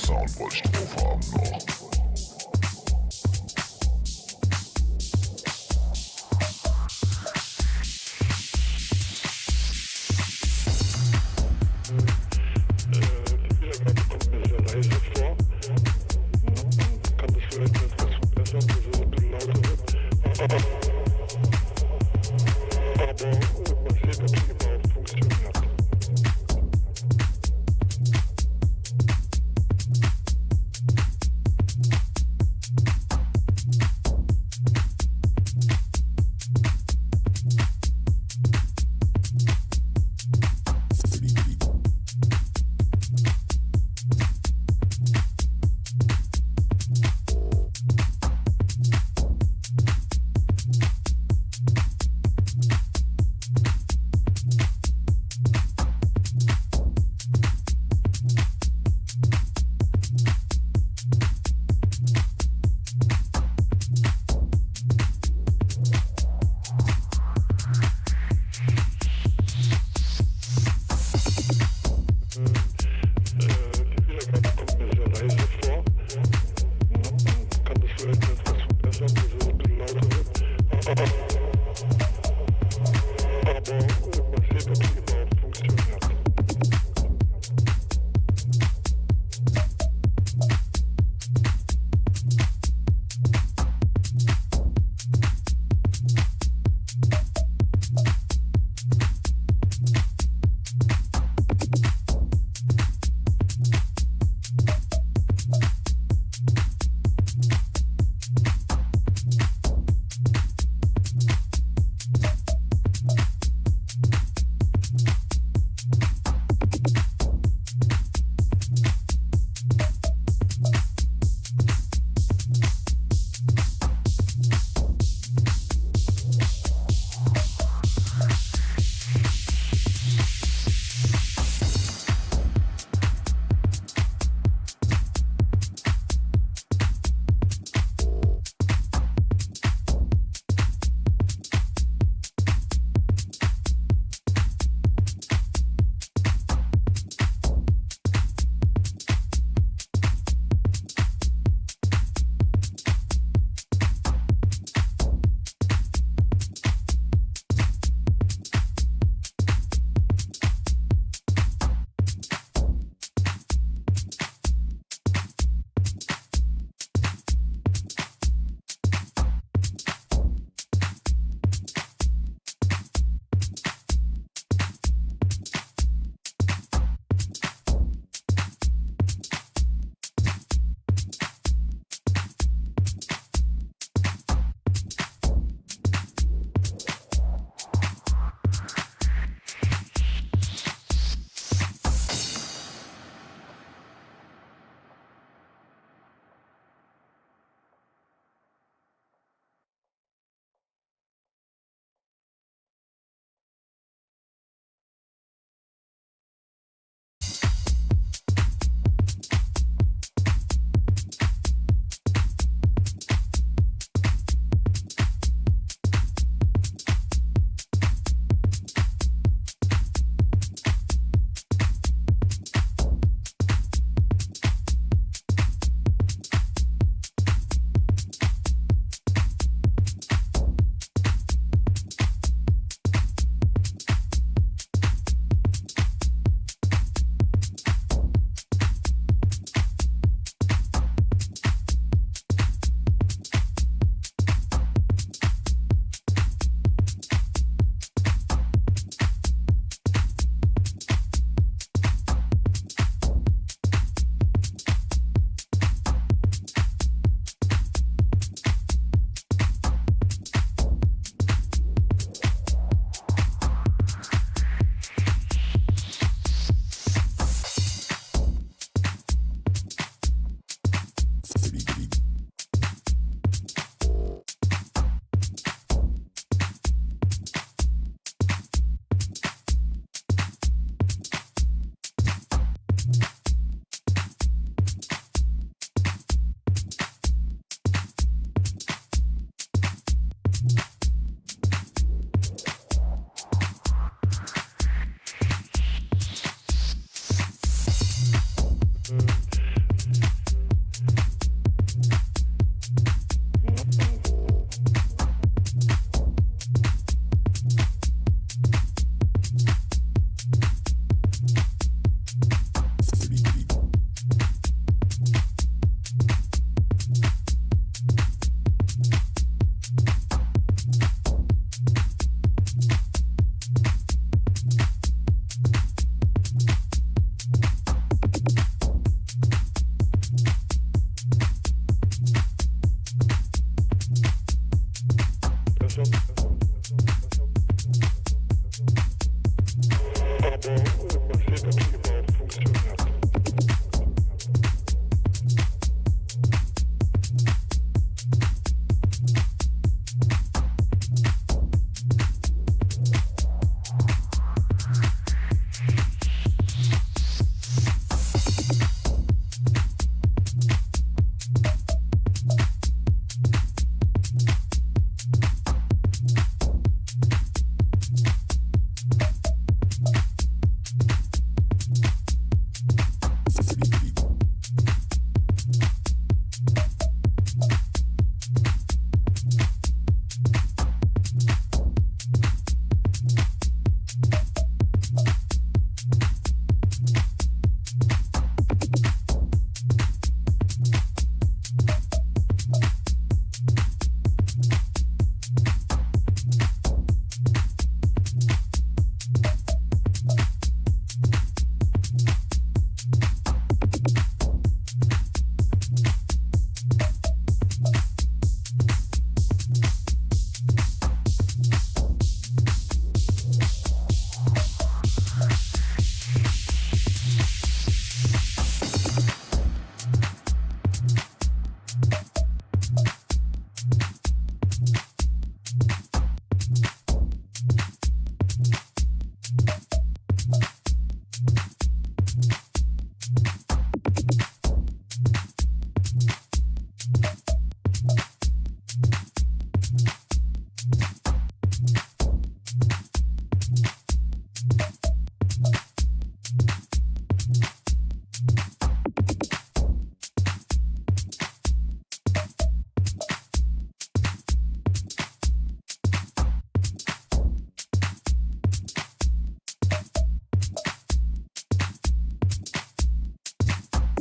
Sound wollte ich drauf haben noch.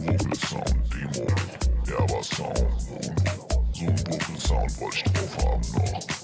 Vocal-Sound, Demo, derber Sound, so ein Vocal-Sound wollte ich drauf haben noch.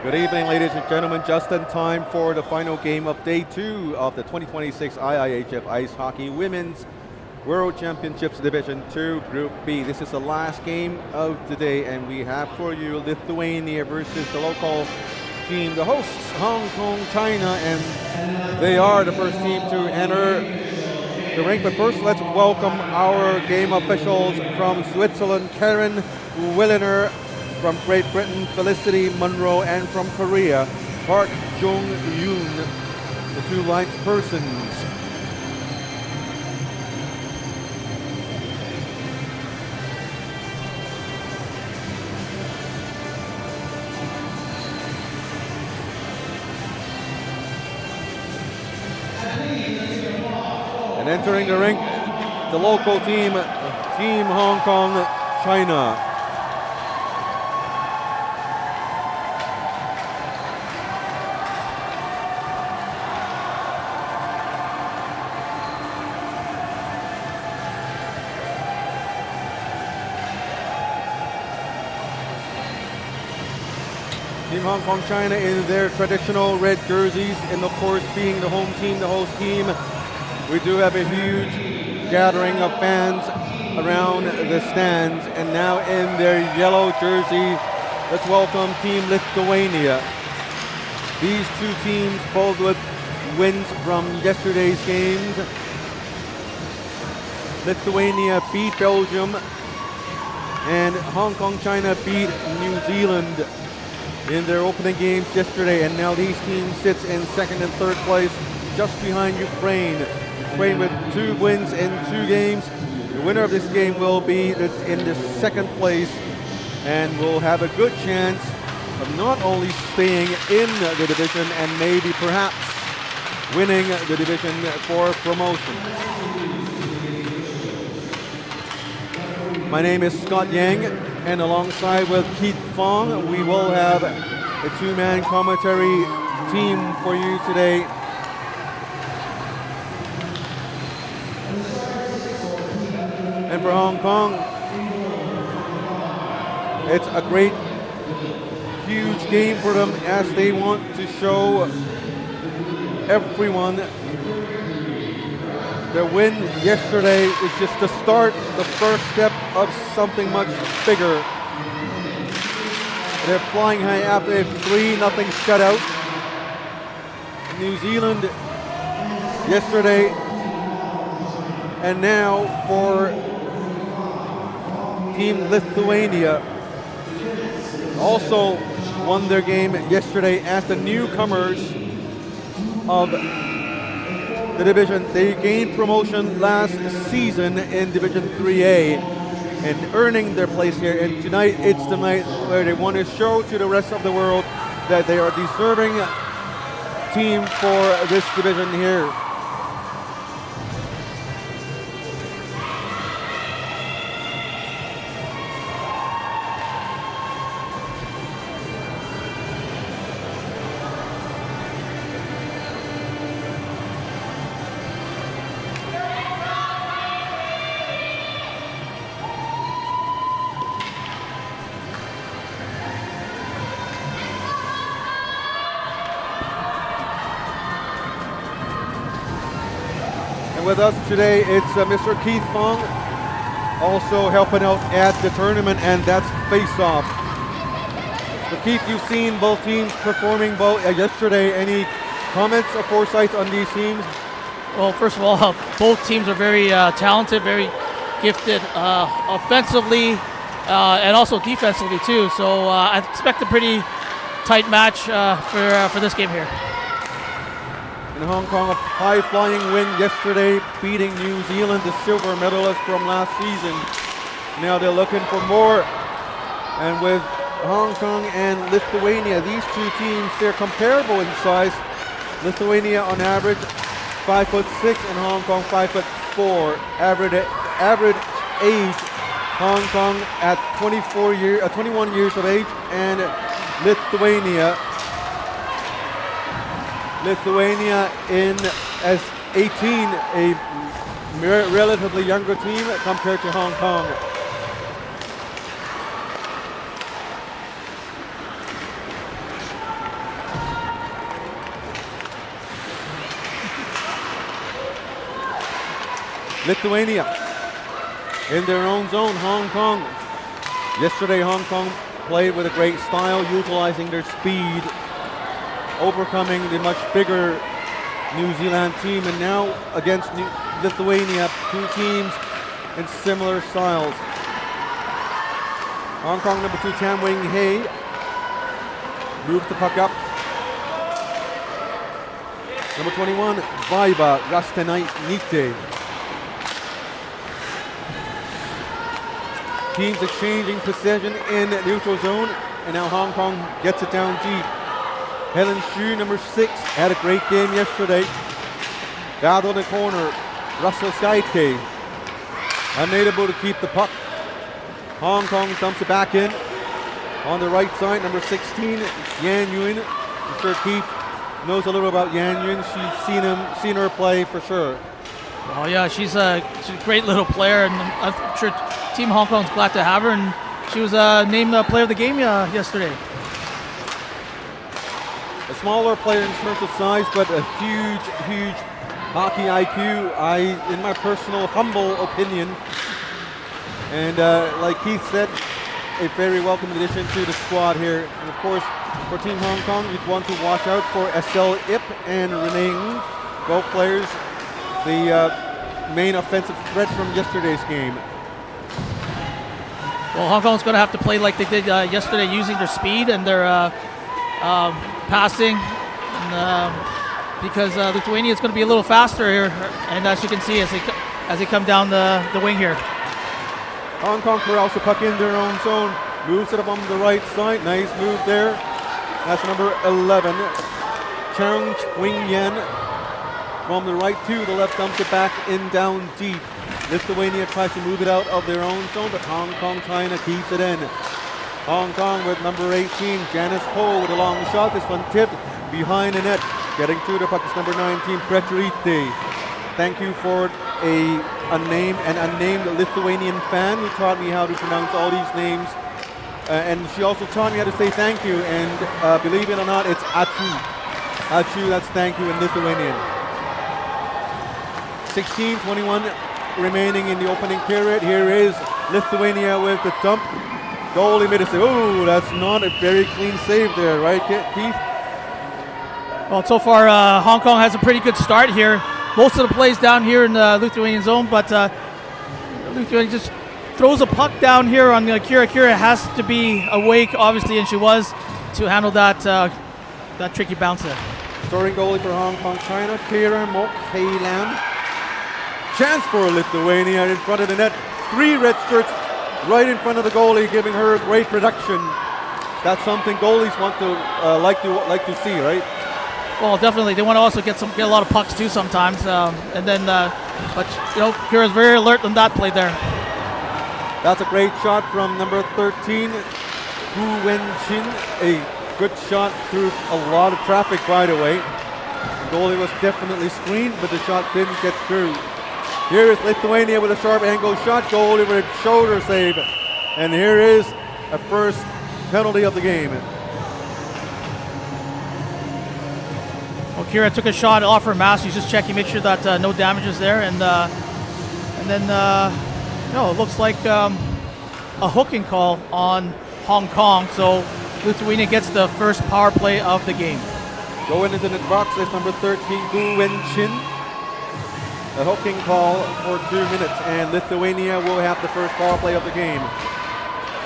Good evening, ladies and gentlemen. Just in time for the final game of Day 2 of the 2026 IIHF Ice Hockey Women's World Championships Division 2 Group B. This is the last game of the day, and we have for you Lithuania versus the local team, the hosts, Hong Kong, China, and they are the first team to enter the rink. But first, let's welcome our game officials from Switzerland, Karen Williner, from Great Britain, Felicity Monroe, and from Korea, Park Jung-yoon, the two linespersons. And entering the rink, the local team, Team Hong Kong, China. Team Hong Kong China in their traditional red jerseys, and of course being the home team, the host team, we do have a huge gathering of fans around the stands, and now in their yellow jersey, let's welcome Team Lithuania. These two teams both with wins from yesterday's games. Lithuania beat Belgium, and Hong Kong China beat New Zealand in their opening games yesterday, and now these teams sit in second and third place just behind Ukraine. Ukraine with 2 wins in 2 games. The winner of this game will be in the second place and will have a good chance of not only staying in the division and maybe perhaps winning the division for promotion. My name is Scott Yang, and alongside with Keith Fong, we will have a 2-man commentary team for you today. And for Hong Kong, it's a great, huge game for them as they want to show everyone their win yesterday is just the start, the first step of something much bigger. They're flying high after a 3-0 shutout. New Zealand yesterday, and now for Team Lithuania. Also won their game yesterday as the newcomers of the division. They gained promotion last season in Division 3A and earning their place here. And tonight, it's the night where they want to show to the rest of the world that they are a deserving team for this division here. With us today, it's Mr. Keith Fong, also helping out at the tournament, and that's face-off. So Keith, you've seen both teams performing yesterday. Any comments or foresight on these teams? Well, first of all, both teams are very talented, very gifted offensively and also defensively too. So I expect a pretty tight match for this game here. In Hong Kong, a high-flying win yesterday, beating New Zealand, the silver medalist from last season. Now they're looking for more. And with Hong Kong and Lithuania, these two teams, they're comparable in size. Lithuania on average 5'6", and Hong Kong 5'4". Average age, Hong Kong at 21 years of age, and Lithuania in as 18, a relatively younger team compared to Hong Kong. Lithuania in their own zone. Hong Kong. Yesterday, Hong Kong played with a great style, utilizing their speed, overcoming the much bigger New Zealand team, and now against Lithuania, two teams in similar styles. Hong Kong number 2, Tam Wing Hei, moves the puck up. Number 21, Vaiba Rastenite. Teams exchanging possession in neutral zone, and now Hong Kong gets it down deep. Helen Xu, number 6, had a great game yesterday. Down on the corner, Russell Skaike, unable to keep the puck. Hong Kong dumps it back in. On the right side, number 16, Yan Yun. I'm sure Keith knows a little about Yan Yun. She's seen her play for sure. Oh yeah, she's a great little player, and I'm sure Team Hong Kong's glad to have her. And she was named Player of the Game yesterday. A smaller player in terms of size, but a huge hockey IQ. In my personal humble opinion, and like Keith said, a very welcome addition to the squad here. And of course, for Team Hong Kong, you'd want to watch out for Estelle Ip and Renee Ng, both players, the main offensive threat from yesterday's game. Well, Hong Kong's going to have to play like they did yesterday, using their speed and their passing, because Lithuania is going to be a little faster here, and as you can see, as they come down the wing here. Hong Kong corrals the puck in their own zone, moves it up on the right side. Nice move there. That's number 11, Chang Wing Yan. From the right to the left, dumps it back in down deep. Lithuania tries to move it out of their own zone, but Hong Kong China keeps it in. Hong Kong with number 18, Janice Ho with a long shot. This one tipped behind the net. Getting to the puck is number 19, Pretrite. Thank you for a unnamed Lithuanian fan who taught me how to pronounce all these names. And she also taught me how to say thank you. And believe it or not, it's Achu. Achu, that's thank you in Lithuanian. 16:21 remaining in the opening period. Here is Lithuania with the dump. Goalie made a save. Oh, that's not a very clean save there, right, Keith? Well, so far, Hong Kong has a pretty good start here. Most of the plays down here in the Lithuanian zone, but Lithuania just throws a puck down here on Kira. Kira has to be awake, obviously, and she was, to handle that tricky bounce there. Scoring goalie for Hong Kong China, Kira Mok Hei Lam. Chance for Lithuania in front of the net. 3 red shirts right in front of the goalie, giving her great production. That's something goalies want to like to see, right? Well, definitely. They want to also get a lot of pucks too sometimes, but Kira's very alert on that play there. That's a great shot from number 13, Hu Wen-chin. A good shot through a lot of traffic, by the way. The goalie was definitely screened, but the shot didn't get through. Here is Lithuania with a sharp angle shot. Goalie with a shoulder save. And here is a first penalty of the game. Well, Kira took a shot off her mask. She's just checking, make sure that no damage is there. And then it looks like a hooking call on Hong Kong. So Lithuania gets the first power play of the game. Going into the box is number 13, Hu Wen-chin. A hooking call for 2 minutes, and Lithuania will have the first power play of the game.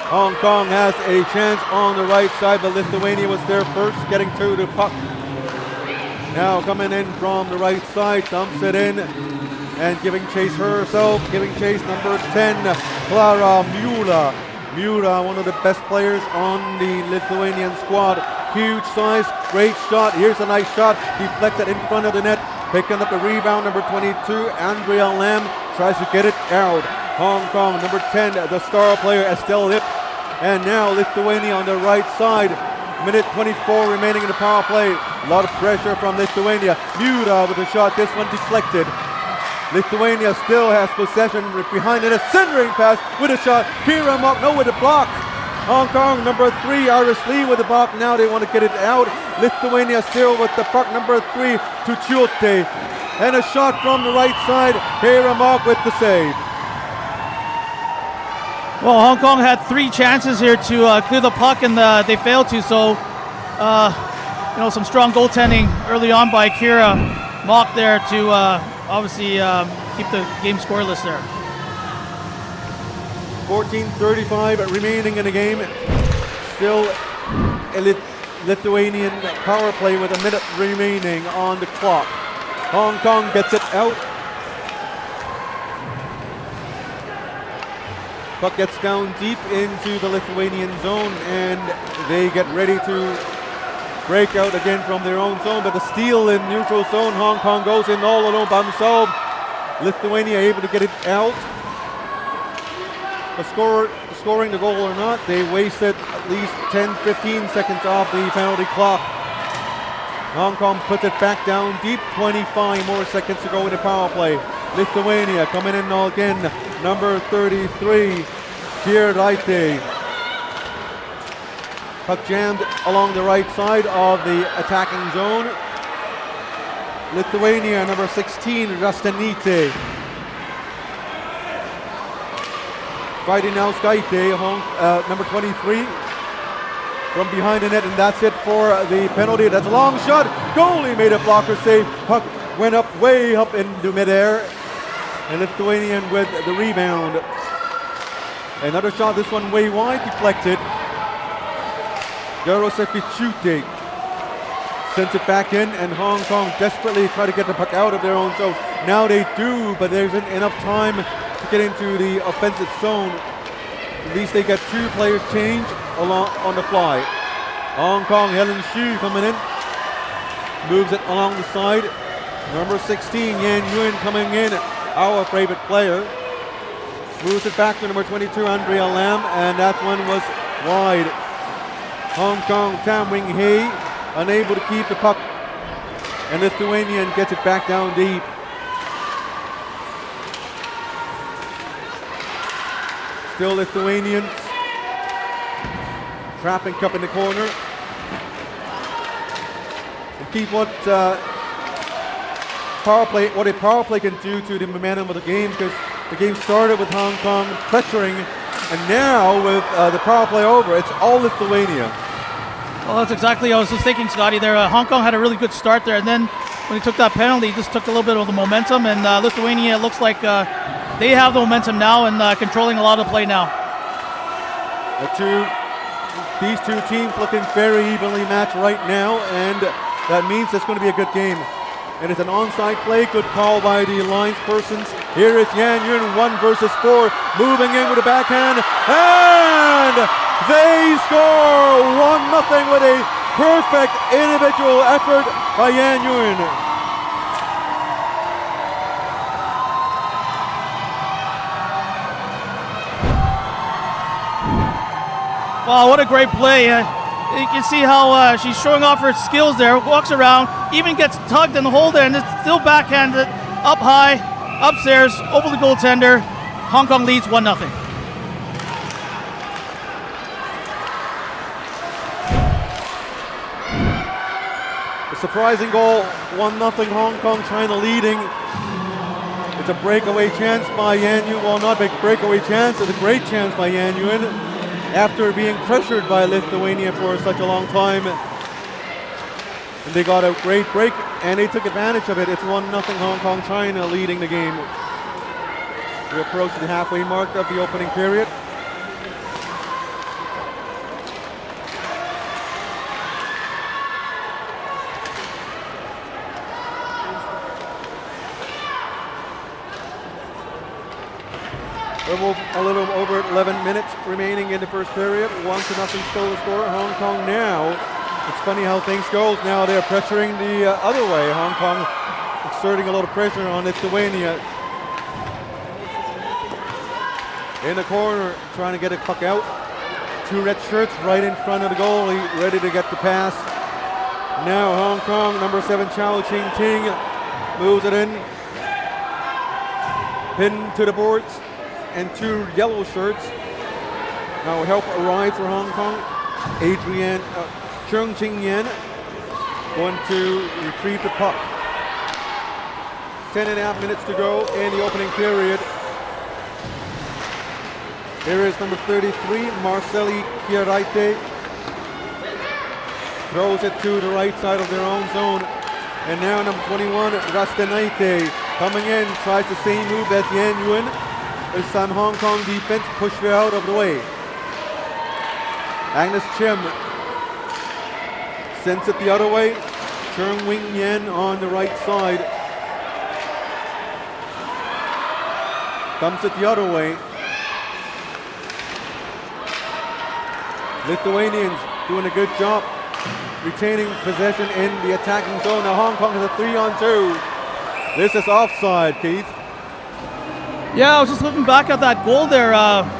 Hong Kong has a chance on the right side, but Lithuania was there first, getting to the puck. Now coming in from the right side, dumps it in, and giving chase number 10, Clara Mura. Mura, one of the best players on the Lithuanian squad. Huge size, great shot. Here's a nice shot, deflected in front of the net. Picking up the rebound, number 22, Andrea Lam tries to get it out. Hong Kong, number 10, the star player, Estelle Ip. And now Lithuania on the right side. Minute 24 remaining in the power play. A lot of pressure from Lithuania. Mura with a shot, this one deflected. Lithuania still has possession behind it. A centering pass with a shot. Kira Mok, with a block. Hong Kong, number 3, Iris Lee with the puck. Now they want to get it out. Lithuania still with the puck, number 3, Tuchiote. And a shot from the right side. Keira Mok with the save. Well, Hong Kong had 3 chances here to clear the puck, and they failed to. So, some strong goaltending early on by Keira Mok there to obviously keep the game scoreless there. 14:35 remaining in the game. Still a Lithuanian power play with a minute remaining on the clock. Hong Kong gets it out. Puck gets down deep into the Lithuanian zone, and they get ready to break out again from their own zone. But the steal in neutral zone, Hong Kong goes in all alone by himself. Lithuania able to get it out. Scoring the goal or not, they wasted at least 10-15 seconds off the penalty clock. Hong Kong puts it back down deep, 25 more seconds to go in the power play. Lithuania coming in again, number 33, Kirdaite. Puck jammed along the right side of the attacking zone. Lithuania, number 16, Rastanite. Fighting now Skaite, number 23, from behind the net, and that's it for the penalty. That's a long shot. Goalie made a blocker save. Puck went up, way up into midair, and Lithuanian with the rebound. Another shot, this one way wide, deflected. Garosefichute sends it back in, and Hong Kong desperately try to get the puck out of their own zone. Now they do, but there isn't enough time to get into the offensive zone. At least they get 2 players change along on the fly. Hong Kong, Helen Xu coming in, moves it along the side. Number 16, Yan Yun coming in, our favorite player. Moves it back to number 22, Andrea Lam, and that one was wide. Hong Kong, Tam Wing Hei, unable to keep the puck, and Lithuanian gets it back down deep. Still Lithuanians. Trapping cup in the corner. And keep what a power play can do to the momentum of the game, because the game started with Hong Kong pressuring, and now with the power play over, it's all Lithuania. Well, that's exactly what I was just thinking, Scotty. There, Hong Kong had a really good start there, and then when he took that penalty, he just took a little bit of the momentum, and Lithuania looks like they have the momentum now and controlling a lot of the play now. These two teams looking very evenly matched right now, and that means it's going to be a good game. And it's an onside play, good call by the alliance persons. Here is Yan Yun, 1 versus 4, moving in with a backhand, and they score 1-0 with a perfect individual effort by Yan Yun. Wow, what a great play. You can see how she's showing off her skills there, walks around, even gets tugged in the hole there, and it's still backhanded, up high, upstairs, over the goaltender. Hong Kong leads 1-0. A surprising goal, 1-0 Hong Kong, China leading. It's a breakaway chance by Yan Yun. Well, not a breakaway chance, it's a great chance by Yan Yun, after being pressured by Lithuania for such a long time. And they got a great break, and they took advantage of it. It's 1-0 Hong Kong, China leading the game. We approach the halfway mark of the opening period. A little over 11 minutes remaining in the first period. 1-0 still the score. Hong Kong now. It's funny how things go. Now they're pressuring the other way. Hong Kong exerting a lot of pressure on Lithuania. In the corner, trying to get a puck out. 2 red shirts right in front of the goalie, ready to get the pass. Now Hong Kong, number 7, Chao Ching Ting, moves it in. Pinned to the boards, and 2 yellow shirts. Now help arrives for Hong Kong. Cheung Ching Yen going to retrieve the puck. 10.5 minutes to go in the opening period. Here is number 33, Marceli Chiaraite. Throws it to the right side of their own zone. And now number 21, Rastenaite, coming in, tries the same move as Yan Yuen. This time Hong Kong defense pushed her out of the way. Agnes Chim sends it the other way. Cheung Wing Yen on the right side. Dumps it the other way. Lithuanians doing a good job retaining possession in the attacking zone. Now Hong Kong has a 3-on-2. This is offside, Keith. Yeah, I was just looking back at that goal there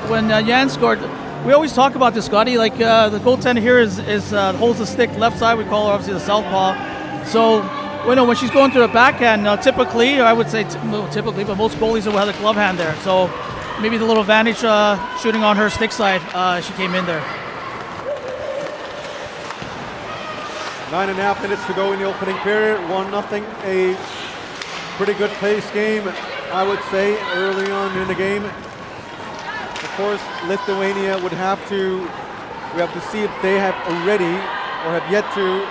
when Yan scored. We always talk about this, Scotty. Like the goaltender here is holds the stick left side. We call her obviously the southpaw. So when she's going to the backhand, typically, I would say typically, but most goalies will have the glove hand there. So maybe the little advantage shooting on her stick side, she came in there. 9.5 minutes to go in the opening period. 1-0. A pretty good pace game, I would say, early on in the game. Of course, Lithuania we have to see if they have already or have yet to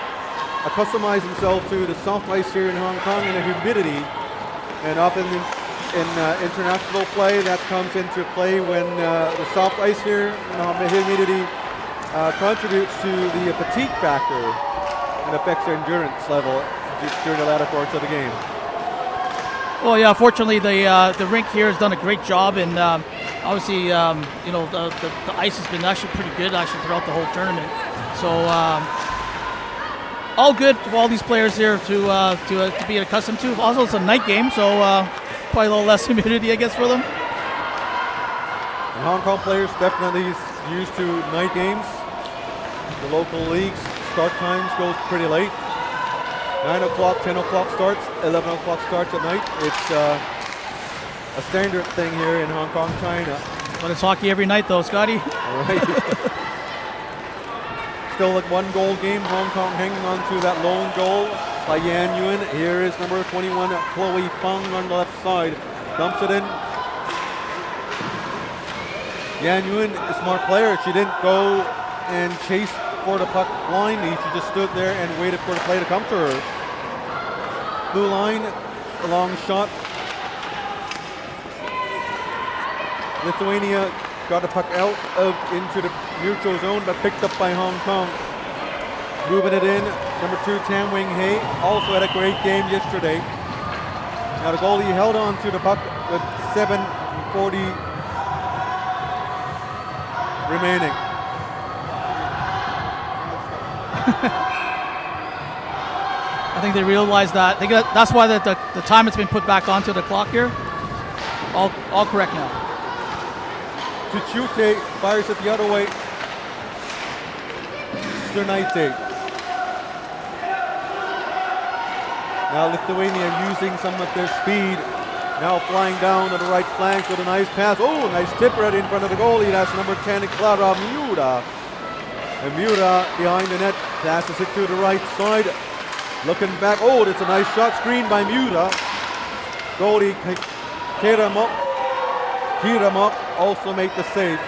accustomized themselves to the soft ice here in Hong Kong and the humidity. And often in international play, that comes into play when the soft ice here, the humidity contributes to the fatigue factor and affects their endurance level during the latter parts of the game. Well, yeah, fortunately the rink here has done a great job, and obviously, the ice has been actually pretty good actually throughout the whole tournament. So all good for all these players here to be accustomed to. Also, it's a night game, so probably a little less humidity, I guess, for them. And Hong Kong players definitely used to night games. The local leagues start times goes pretty late. 9 o'clock, 10 o'clock starts, 11 o'clock starts at night. It's a standard thing here in Hong Kong, China. But it's hockey every night, though, Scotty. Right. Still a 1-goal game. Hong Kong hanging on to that lone goal by Yan Yuen. Here is number 21, Chloe Fung on the left side. Dumps it in. Yan Yuen, a smart player. She didn't go and chase for the puck blindly. She just stood there and waited for the play to come to her. Blue line, a long shot. Lithuania got the puck out into the neutral zone, but picked up by Hong Kong. Moving it in, number 2, Tam Wing Hei, also had a great game yesterday. Now the goalie held on to the puck with 7:40 remaining. I think they realize that. That's why the time has been put back onto the clock here. All correct now. Tuchute fires it the other way. Sternaite. Now Lithuania using some of their speed. Now flying down on the right flank with a nice pass. Oh, nice tip right in front of the goalie. That's number 10, Clara Miura. And Miura behind the net passes it to the right side. Looking back. Oh, it's a nice shot screen by Miura. Goalie Kiramok also made the save.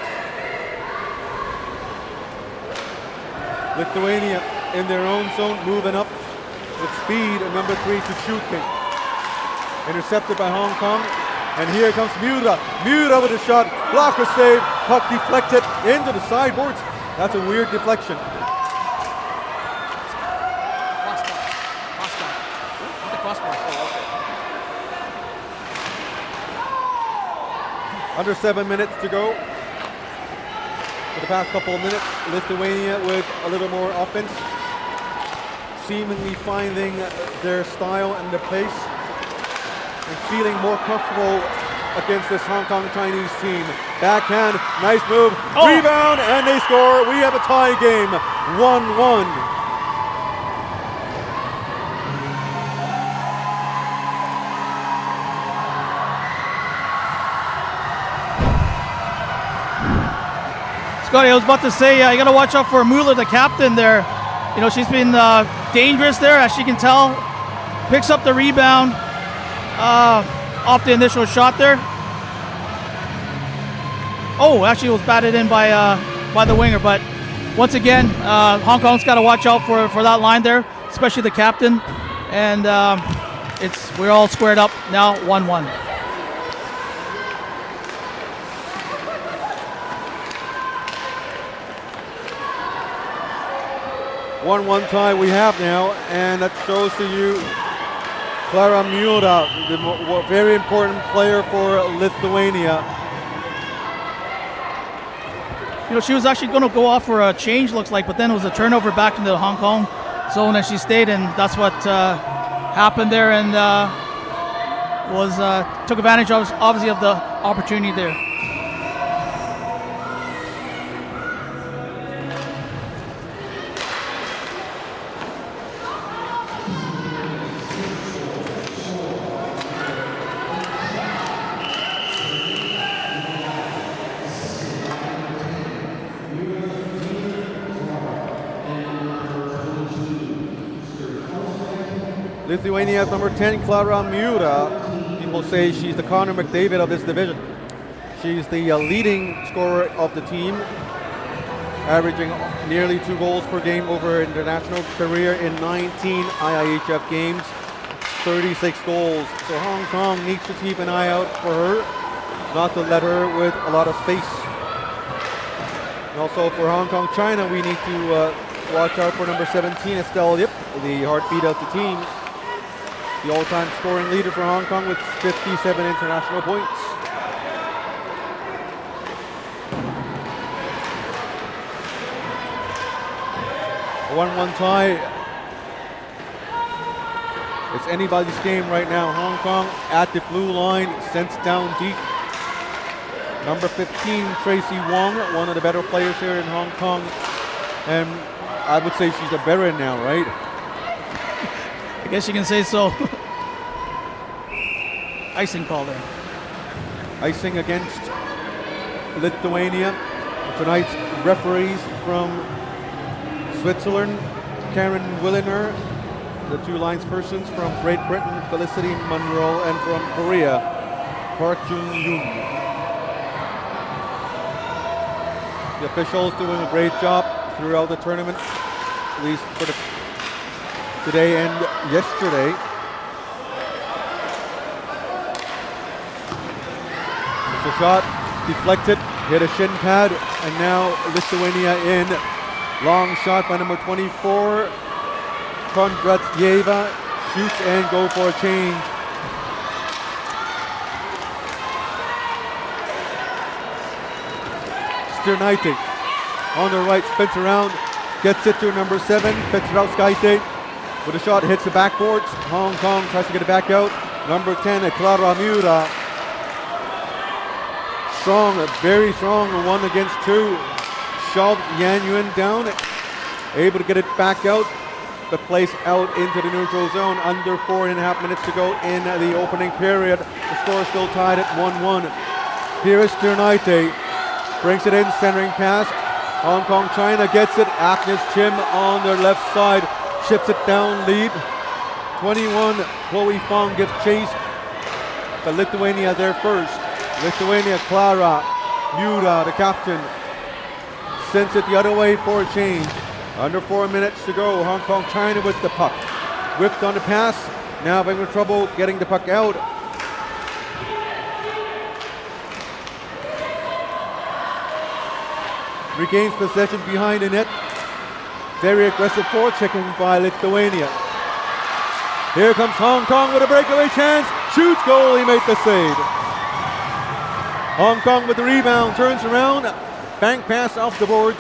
Lithuania in their own zone, moving up with speed. And number 3, Tuchute. Intercepted by Hong Kong. And here comes Miura. Miura with a shot. Blocker save. Puck deflected into the sideboards. That's a weird deflection. Under 7 minutes to go. For the past couple of minutes, Lithuania with a little more offense, seemingly finding their style and their pace, and feeling more comfortable against this Hong Kong Chinese team. Backhand, nice move, rebound, and they score. We have a tie game, 1-1. Scotty, I was about to say, you got to watch out for Mueller, the captain there. You know, she's been dangerous there, as you can tell. Picks up the rebound off the initial shot there. Oh, actually it was batted in by the winger, but once again, Hong Kong's got to watch out for that line there, especially the captain. And we're all squared up now, 1-1. 1-1 tie we have now, and that shows to you Klara Miura, the very important player for Lithuania. You know, she was actually going to go off for a change, looks like, but then it was a turnover back into the Hong Kong zone, and she stayed, and that's what happened there, and took advantage, obviously, of the opportunity there. Lithuania number 10, Klara Miura. People say she's the Connor McDavid of this division. She's the leading scorer of the team, averaging nearly 2 goals per game over her international career in 19 IIHF games, 36 goals. So Hong Kong needs to keep an eye out for her, not to let her with a lot of space. And also for Hong Kong, China, we need to watch out for number 17, Estelle Yip, the heartbeat of the team. The all-time scoring leader for Hong Kong with 57 international points. A 1-1 tie. It's anybody's game right now. Hong Kong at the blue line, sent down deep. Number 15, Tracy Wong, one of the better players here in Hong Kong. And I would say she's a veteran now, right? I guess you can say so. Icing call there. Icing against Lithuania. Tonight's referees from Switzerland, Karen Williner, the 2 linespersons from Great Britain, Felicity Monroe, and from Korea, Park Jung-yoon. The officials doing a great job throughout the tournament, at least for today and yesterday. The shot deflected, hit a shin pad, and now Lithuania in. Long shot by number 24, Kondratieva, shoots and go for a change. Sternaite on the right, spins around, gets it to number 7, Petrauskaite. With a shot, hits the backboards. Hong Kong tries to get it back out. Number 10, Klara Miura. Strong, very strong, 1 against 2. Shoved Yan Yuan down. Able to get it back out. The place out into the neutral zone. Under 4.5 minutes to go in the opening period. The score is still tied at 1-1. Here is Sternaite. Brings it in, centering pass. Hong Kong, China gets it. Agnes Chim on their left side. Chips it down, lead. 21, Chloe Fong gives chase. But Lithuania there first. Lithuania, Klara Miura, the captain, sends it the other way for a change. Under 4 minutes to go. Hong Kong, China with the puck. Whipped on the pass. Now having trouble getting the puck out. Regains possession behind the net. Very aggressive forechecking by Lithuania. Here comes Hong Kong with a breakaway chance. Shoots, goalie made the save. Hong Kong with the rebound, turns around, bank pass off the boards.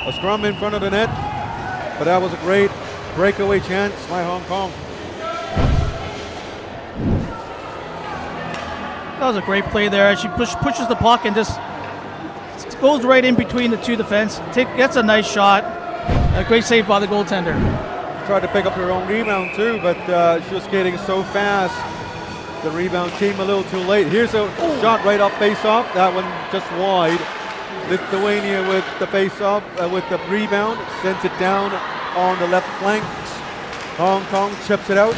A scrum in front of the net, but that was a great breakaway chance by Hong Kong. That was a great play there. She pushes the puck and just goes right in between the 2 defense. Gets a nice shot. A great save by the goaltender. Tried to pick up her own rebound too, but she was skating so fast. The rebound came a little too late. Here's a shot right off face-off. That one just wide. Lithuania with the face-off, with the rebound, sends it down on the left flank. Hong Kong chips it out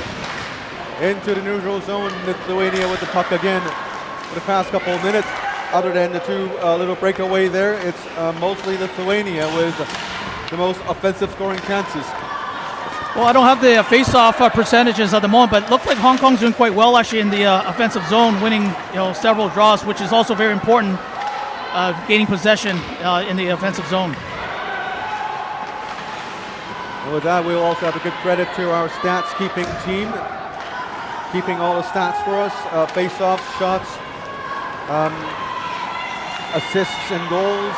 into the neutral zone. Lithuania with the puck again. For the past couple of minutes, other than the two little breakaway there, it's mostly Lithuania with the most offensive scoring chances. Well, I don't have the face-off percentages at the moment, but it looked like Hong Kong's doing quite well actually in the offensive zone, winning several draws, which is also very important, gaining possession in the offensive zone. And with that, we'll also have a good credit to our stats keeping team, keeping all the stats for us, face-offs, shots, assists and goals,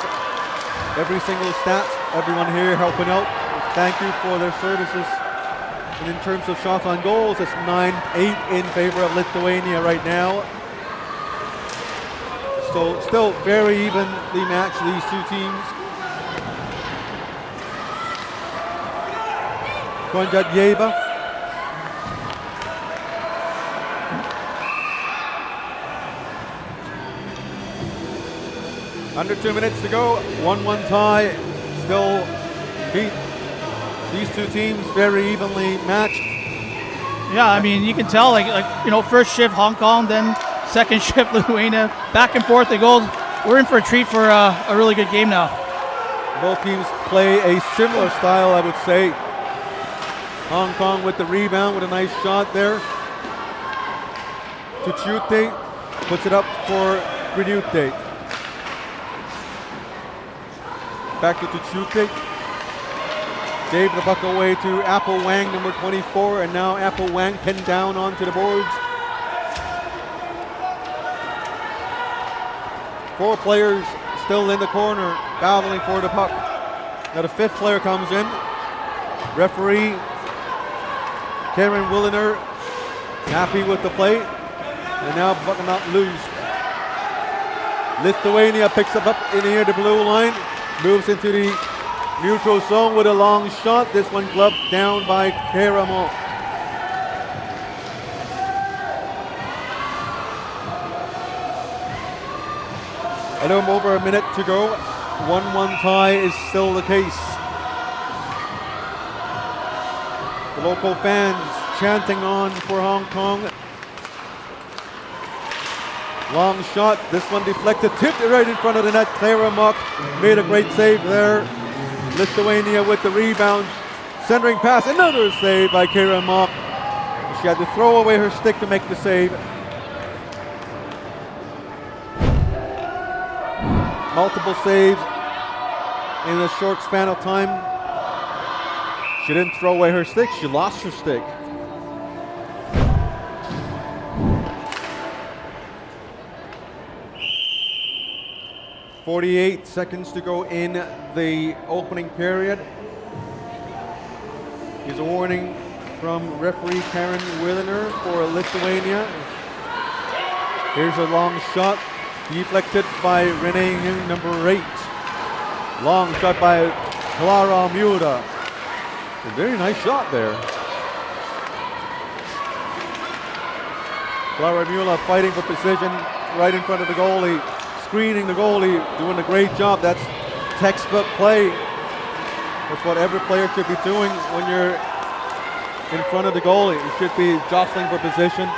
every single stat, everyone here helping out. Thank you for their services. And in terms of shots on goals, it's 9-8 in favor of Lithuania right now. So still very evenly matched, these two teams. WWIIB. Under 2 minutes to go, 1-1 tie, still beat. These two teams very evenly matched. Yeah, I mean, you can tell, first shift Hong Kong, then second shift Lithuania, back and forth they go. We're in for a treat for a really good game now. Both teams play a similar style, I would say. Hong Kong with the rebound with a nice shot there. Tuchute puts it up for Grenute. Back to Tuchute. Gave the puck away to Apple Wang, number 24, and now Apple Wang pinned down onto the boards. 4 players still in the corner, battling for the puck. Now the 5th player comes in. Referee Karen Williner happy with the play, and now puck not loose. Lithuania picks up in near the blue line, moves into the neutral zone with a long shot. This one gloved down by Karamo. A little over a minute to go. 1-1 tie is still the case. The local fans chanting on for Hong Kong. Long shot. This one deflected, tipped it right in front of the net. Karamo made a great save there. Lithuania with the rebound, centering pass, another save by Karamo. She had to throw away her stick to make the save. Multiple saves in a short span of time. She didn't throw away her stick, she lost her stick. .48 seconds to go in the opening period. Here's a warning from referee Karen Williner for Lithuania. Here's a long shot, deflected by Renee Ng, number 8. Long shot by Clara Miura. A very nice shot there. Clara Miura fighting for position right in front of the goalie. Screening the goalie, doing a great job. That's textbook play. That's what every player should be doing when you're in front of the goalie. You should be jostling for position.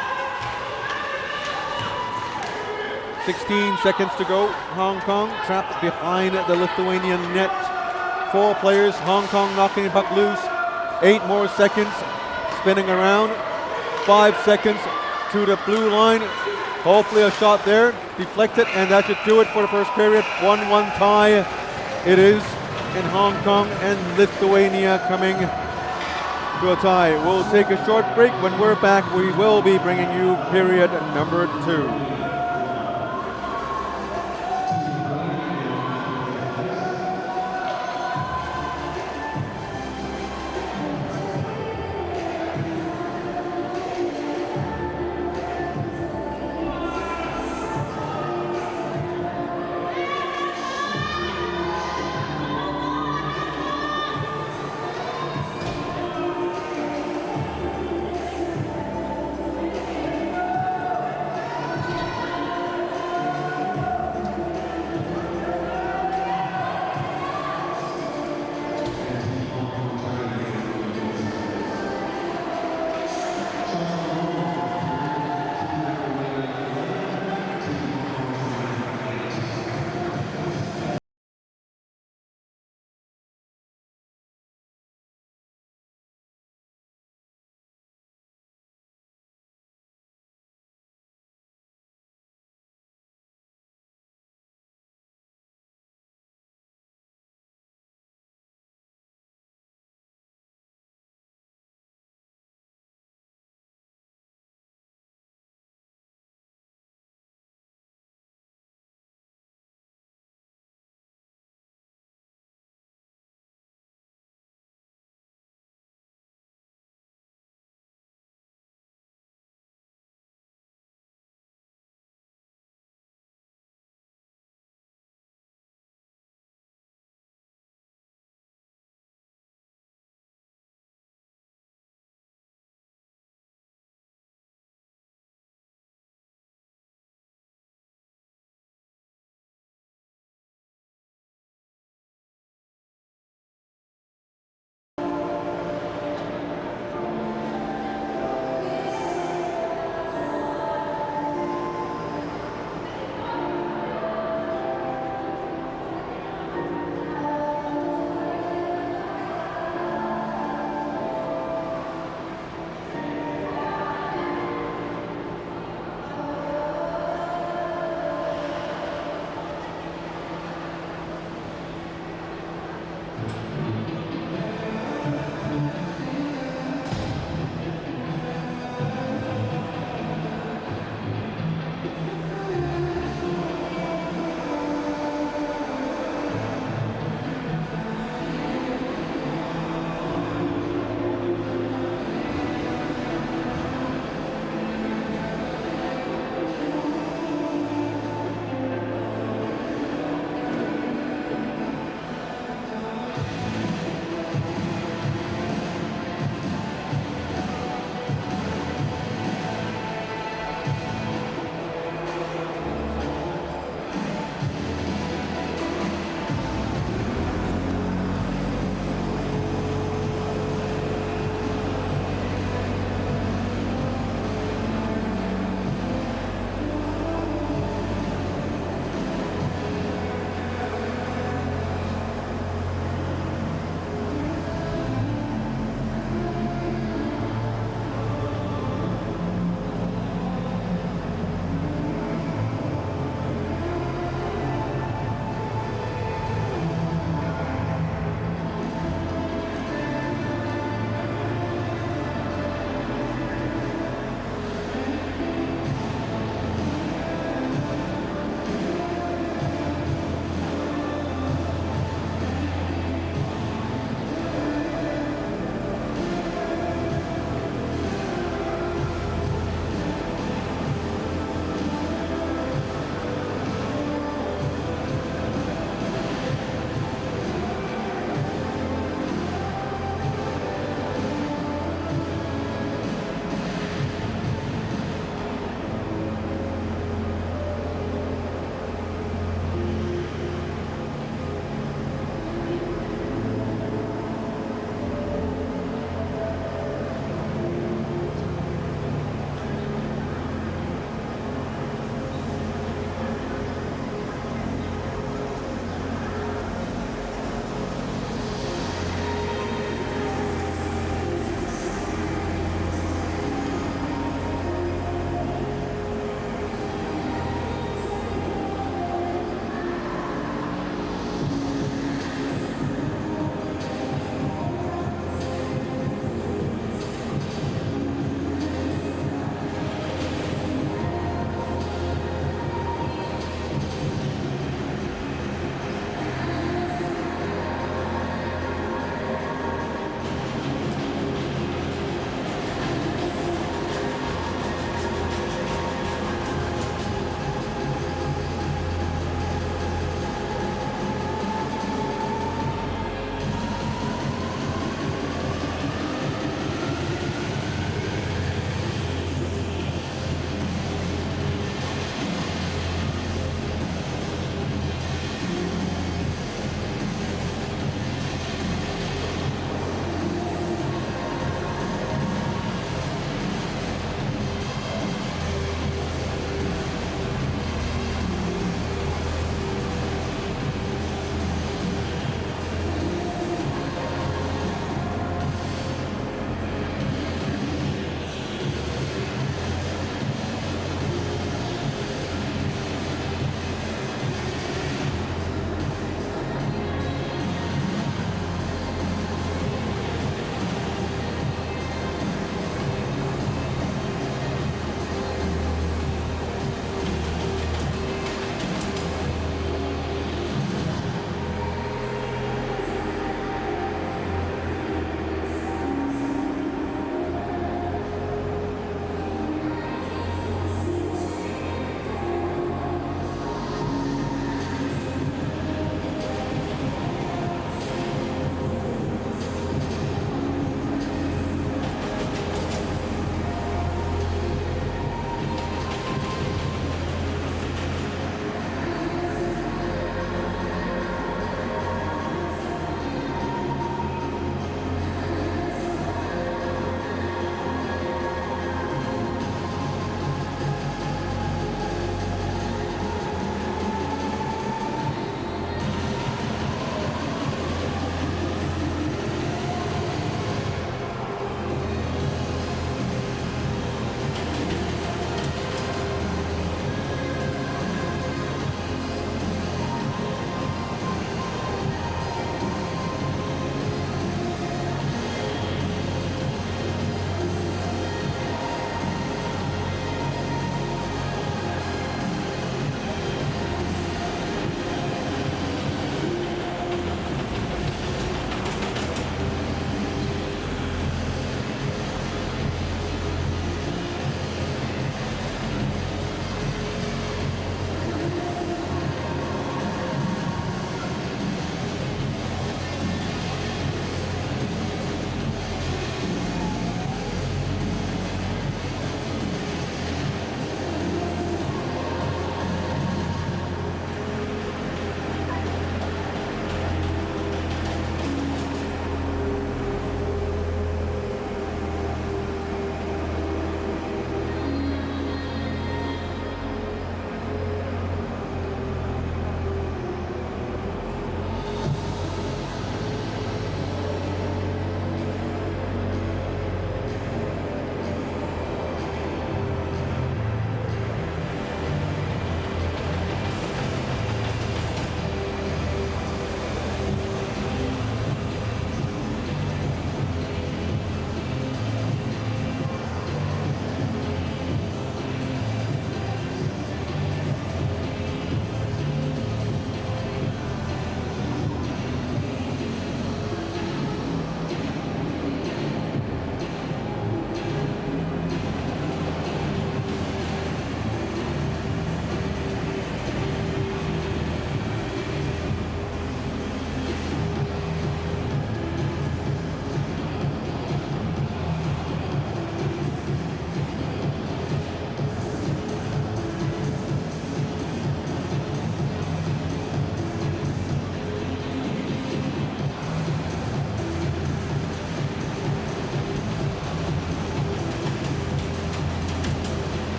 16 seconds to go. Hong Kong trapped behind the Lithuanian net. 4 players, Hong Kong knocking the puck loose. 8 more seconds, spinning around. 5 seconds to the blue line. Hopefully a shot there, deflected, and that should do it for the first period. 1-1 tie it is in Hong Kong, and Lithuania coming to a tie. We'll take a short break. When we're back, we will be bringing you period number 2.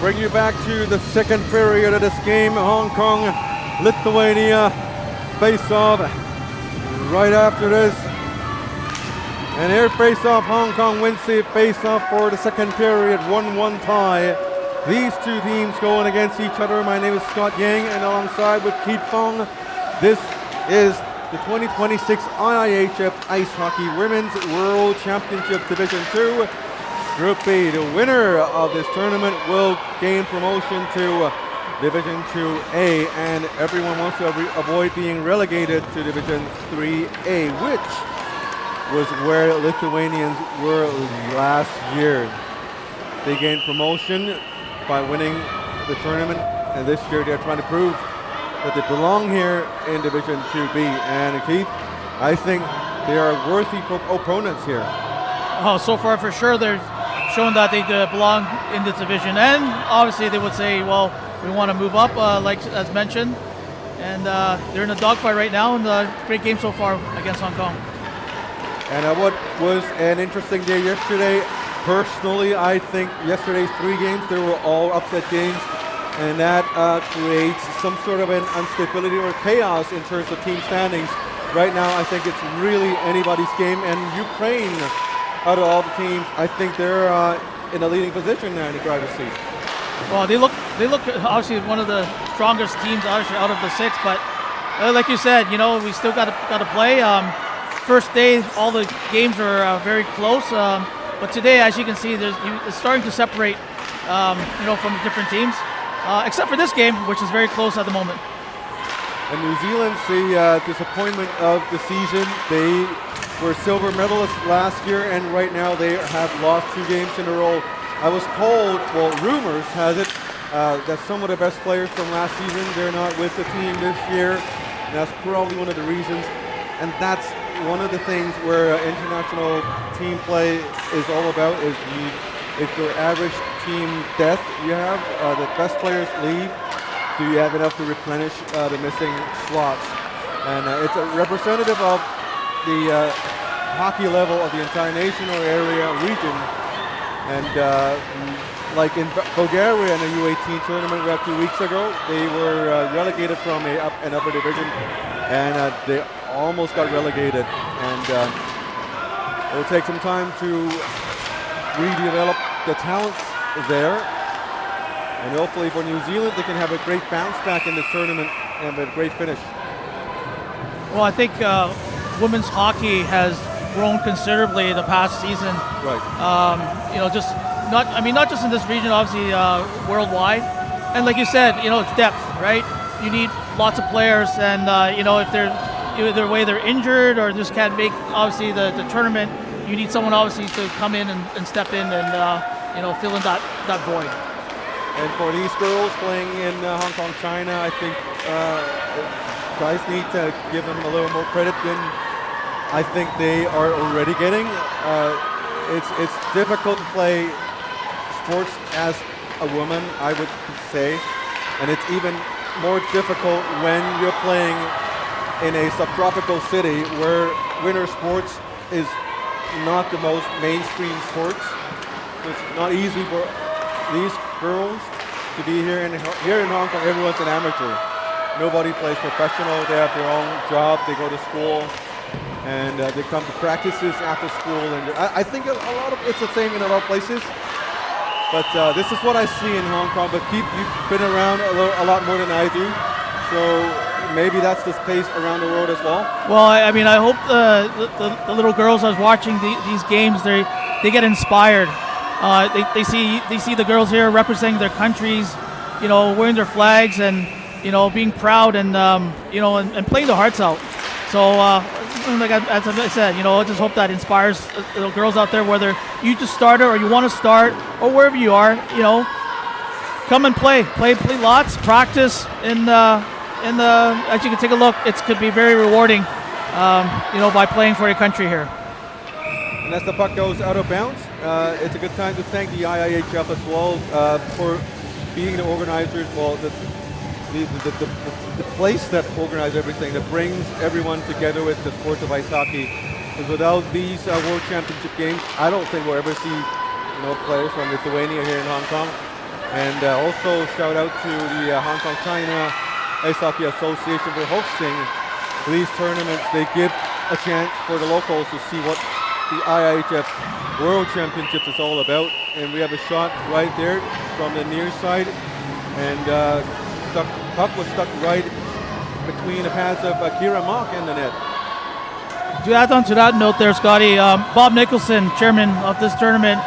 Bring you back to the second period of this game. Hong Kong, Lithuania face-off right after this. And here face-off, Hong Kong wins the face-off for the second period, 1-1 tie. These two teams going against each other. My name is Scott Yang, and alongside with Keith Fong, this is the 2026 IIHF Ice Hockey Women's World Championship Division 2. Group B, the winner of this tournament will gain promotion to Division 2A, and everyone wants to avoid being relegated to Division 3A, which was where Lithuanians were last year. They gained promotion by winning the tournament, and this year they're trying to prove that they belong here in Division 2B. And Keith, I think they are worthy opponents here. Oh, so far for sure they're showing that they belong in this division, and obviously they would say, well, we want to move up, like as mentioned, and they're in a dogfight right now, and a great game so far against Hong Kong. And what was an interesting day yesterday, personally, I think yesterday's 3 games, they were all upset games, and that creates some sort of an instability or chaos in terms of team standings. Right now, I think it's really anybody's game, and Ukraine, out of all the teams, I think they're in a leading position now in the driver's seat. Well, they look obviously one of the strongest teams obviously out of the 6, but like you said, you know, we still got to play. First day, all the games are very close, but today, as you can see, it's starting to separate, you know, from the different teams, except for this game, which is very close at the moment. And New Zealand's the disappointment of the season. They were silver medalists last year, and right now they have lost 2 games in a row. I was told, well, rumors has it, that some of the best players from last season, they're not with the team this year. And that's probably one of the reasons. And that's one of the things where international team play is all about, is if your average team depth you have, the best players leave, do you have enough to replenish the missing slots? And it's a representative of the hockey level of the entire nation or area region. And like in Bulgaria in the U18 tournament about 2 weeks ago, they were relegated from an upper division, and they almost got relegated. And it will take some time to redevelop the talents there. And hopefully for New Zealand, they can have a great bounce back in this tournament and have a great finish. Well, I think women's hockey has grown considerably the past season. Right. You know, not just in this region, obviously worldwide. And like you said, you know, it's depth, right? You need lots of players, and you know, if they're either way they're injured or just can't make obviously the tournament, you need someone obviously to come in and step in and you know, fill in that void. And for these girls playing in Hong Kong, China, I think guys need to give them a little more credit than I think they are already getting. It's difficult to play sports as a woman, I would say, and it's even more difficult when you're playing in a subtropical city where winter sports is not the most mainstream sports. It's not easy for these girls to be here in Hong Kong. Everyone's an amateur. Nobody plays professional. They have their own job. They go to school, and they come to practices after school. And I think a lot of it's the same in a lot of places. But this is what I see in Hong Kong. But Keith, you've been around a lot more than I do, so maybe that's the case around the world as well. Well, I mean, I hope the little girls I was watching these games, they get inspired. They see the girls here representing their countries, you know, wearing their flags and, you know, being proud and you know, and playing their hearts out. So like as I said, you know, I just hope that inspires the girls out there, whether you just started or you want to start or wherever you are, you know, come and play lots, practice, and as you can take a look, it could be very rewarding, you know, by playing for your country here. And as the puck goes out of bounds, it's a good time to thank the IIHF as well for being the organizers. Well, the place that organizes everything, that brings everyone together with the sport of ice hockey. Because without these World Championship games, I don't think we'll ever see, you know, players from Lithuania here in Hong Kong. And also shout out to the Hong Kong China Ice Hockey Association for hosting these tournaments. They give a chance for the locals to see what the IIHF World Championships is all about. And we have a shot right there from the near side. And puck was stuck right between the pads of Akira Mock and the net. To add on to that note there, Scotty, Bob Nicholson, chairman of this tournament,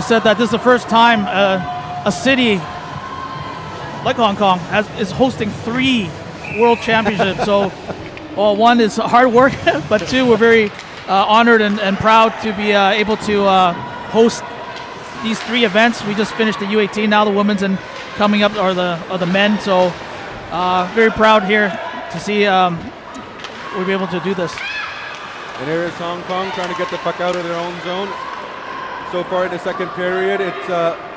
said that this is the first time a city like Hong Kong is hosting 3 world championships. So, well, one is hard work, but 2, we're very honored and proud to be able to host these 3 events. We just finished the U18, now the women's, and coming up are the men. So, very proud here to see we'll be able to do this. And here is Hong Kong trying to get the puck out of their own zone. So far in the second period, it's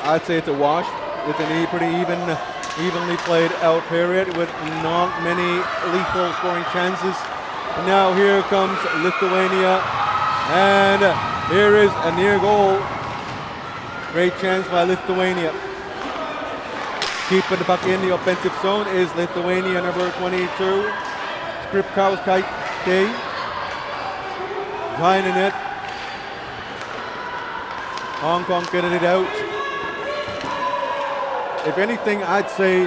I'd say it's a wash. It's a pretty evenly played out period with not many lethal scoring chances. And now here comes Lithuania, and here is a near goal. Great chance by Lithuania. Keeping the puck in the offensive zone is Lithuania, number 22, Skripkauskaite. Behind the net. Hong Kong getting it out. If anything, I'd say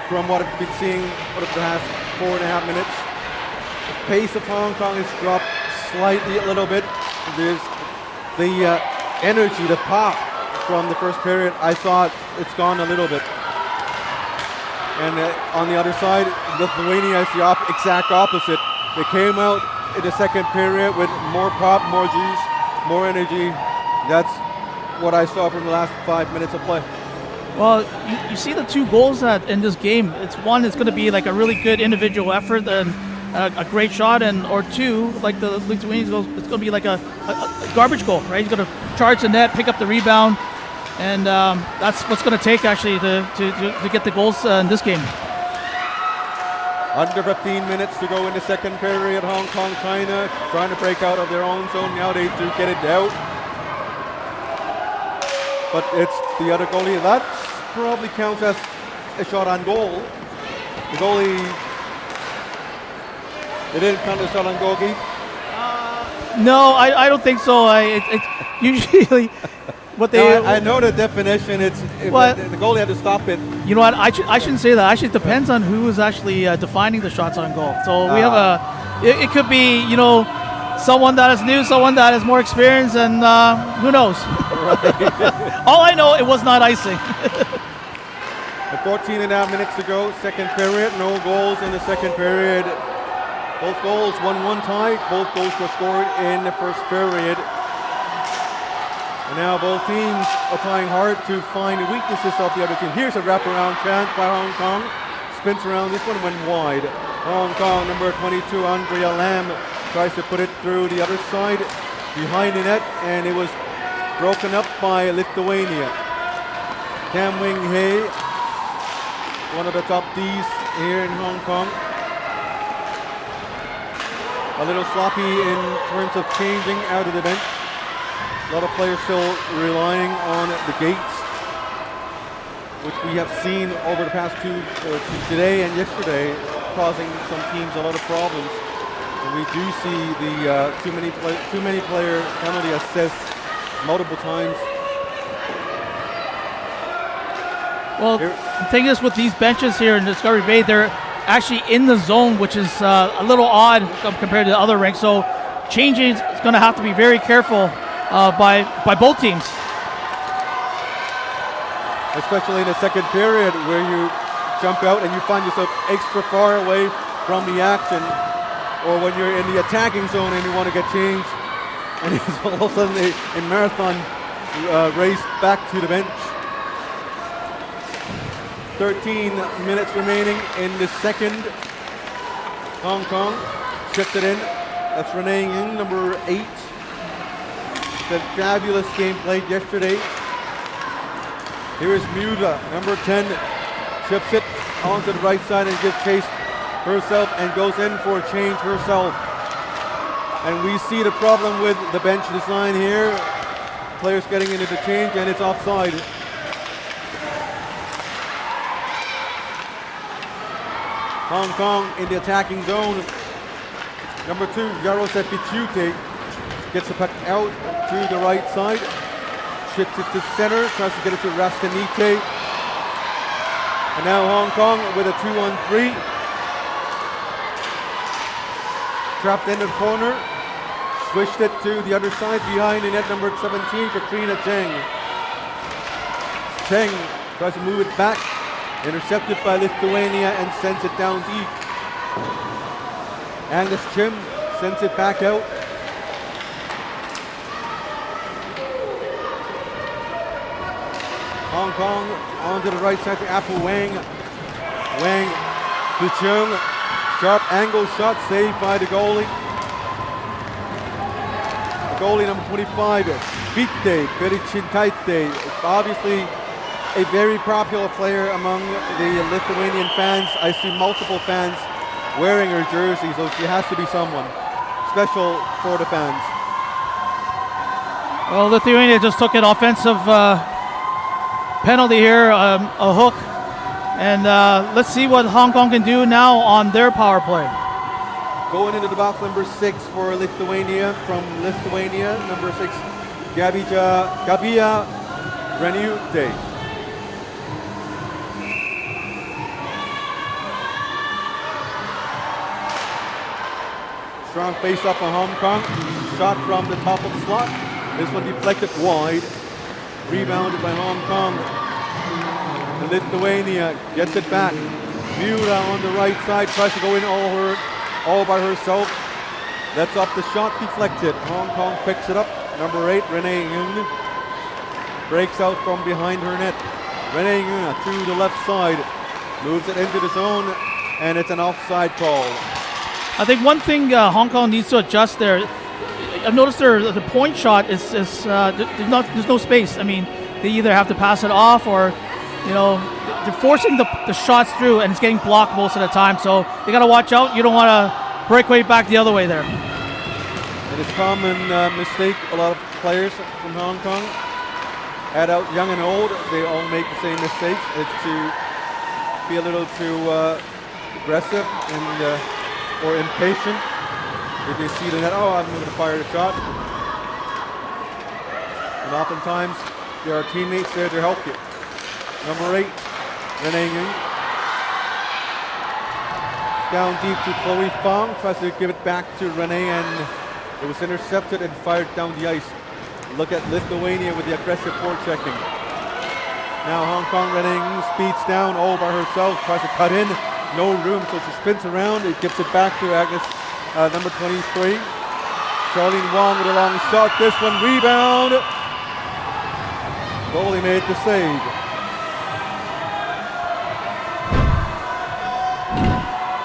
from what I've been seeing over the past 4.5 minutes, the pace of Hong Kong has dropped slightly a little bit. There's the energy, the pop from the first period. I thought it's gone a little bit. And on the other side, Lithuania is the exact opposite. They came out in the second period with more pop, more juice, more energy. That's what I saw from the last 5 minutes of play. Well, you see the 2 goals that in this game. It's going to be like a really good individual effort and a great shot, or 2, like the Lithuanians goal, it's going to be like a garbage goal, right? He's going to charge the net, pick up the rebound, and that's what's going to take actually to get the goals in this game. Under 15 minutes to go in the second period. Hong Kong, China trying to break out of their own zone. Now they do get it out. But it's the other goalie. That probably counts as a shot on goal. The goalie, it didn't count as a shot on goal, Keith? No, I don't think so. It's usually what they... I know the definition. It's the goalie had to stop it. You know what? I shouldn't say that. Actually, it depends on who is actually defining the shots on goal. So we have it could be, someone that is new, someone that is more experienced, and who knows? Right. All I know, it was not icing. 14.5 minutes to go, second period. No goals in the second period. Both goals, 1-1 tie. Both goals were scored in the first period. And now both teams are trying hard to find the weaknesses of the other team. Here's a wraparound chance by Hong Kong. Spins around, this one went wide. Hong Kong, number 22, Andrea Lam, tries to put it through the other side, behind the net, and it was broken up by Lithuania. Kam Wing Hei, one of the top Ds here in Hong Kong. A little sloppy in terms of changing out of the bench. A lot of players still relying on the gates, which we have seen over the past today and yesterday, causing some teams a lot of problems. And we do see the too many player penalty assists multiple times. Well, the thing is with these benches here in Discovery Bay, they're actually in the zone, which is a little odd compared to the other rinks. So changing is going to have to be very careful by both teams. Especially in the second period where you jump out and you find yourself extra far away from the action, or when you're in the attacking zone and you want to get changed, and it's all of a sudden a marathon race back to the bench. 13 minutes remaining in the second. Hong Kong chips it in. That's Renee Ng, number 8. That fabulous game played yesterday. Here is Muda, number 10, chips it onto the right side and gives chase herself and goes in for a change herself. And we see the problem with the bench design here. Players getting into the change and it's offside. Hong Kong in the attacking zone. Number 2, Jarosław Pichute gets the puck out to the right side. Shifts it to center, tries to get it to Raskanite. And now Hong Kong with a 2-on-3. Trapped in the corner. Switched it to the other side behind the net, number 17, Katrina Cheng. Cheng tries to move it back. Intercepted by Lithuania and sends it down deep. Angus Chim sends it back out. Hong Kong onto the right side to Apple Wang. Wang to Chung. Sharp angle shot saved by the goalie. The goalie number 25, Vite Perichintaite. Obviously a very popular player among the Lithuanian fans. I see multiple fans wearing her jersey, so she has to be someone special for the fans. Well, Lithuania just took an offensive penalty here, a hook. And let's see what Hong Kong can do now on their power play. Going into the box, number 6 for Lithuania. From Lithuania, number 6, Gabija Reniute. Strong face up on Hong Kong. Shot from the top of the slot. This one deflected wide. Rebounded by Hong Kong. And Lithuania gets it back. Miura on the right side tries to go in all by herself. That's off the shot, deflected. Hong Kong picks it up. Number 8, Renee Ng breaks out from behind her net. Renee Ng to the left side, moves it into the zone, and it's an offside call. I think one thing Hong Kong needs to adjust there. I've noticed the point shot is there's no space. I mean, they either have to pass it off or, they're forcing the shots through, and it's getting blocked most of the time. So they got to watch out. You don't want to break way back the other way there. It is a common mistake. A lot of players from Hong Kong, add out young and old, they all make the same mistakes. It's to be a little too aggressive and or impatient. If they see the net, I'm going to fire the shot. And oftentimes, there are teammates there to help you. Number 8, Renee Ng. Down deep to Chloe Fong, tries to give it back to Renee, and it was intercepted and fired down the ice. Look at Lithuania with the aggressive forechecking. Now Hong Kong, Renee Ng speeds down all by herself, tries to cut in. No room, so she spins around. It gives it back to Agnes, number 23. Charlene Wong with a long shot. This one, rebound. Goalie made the save.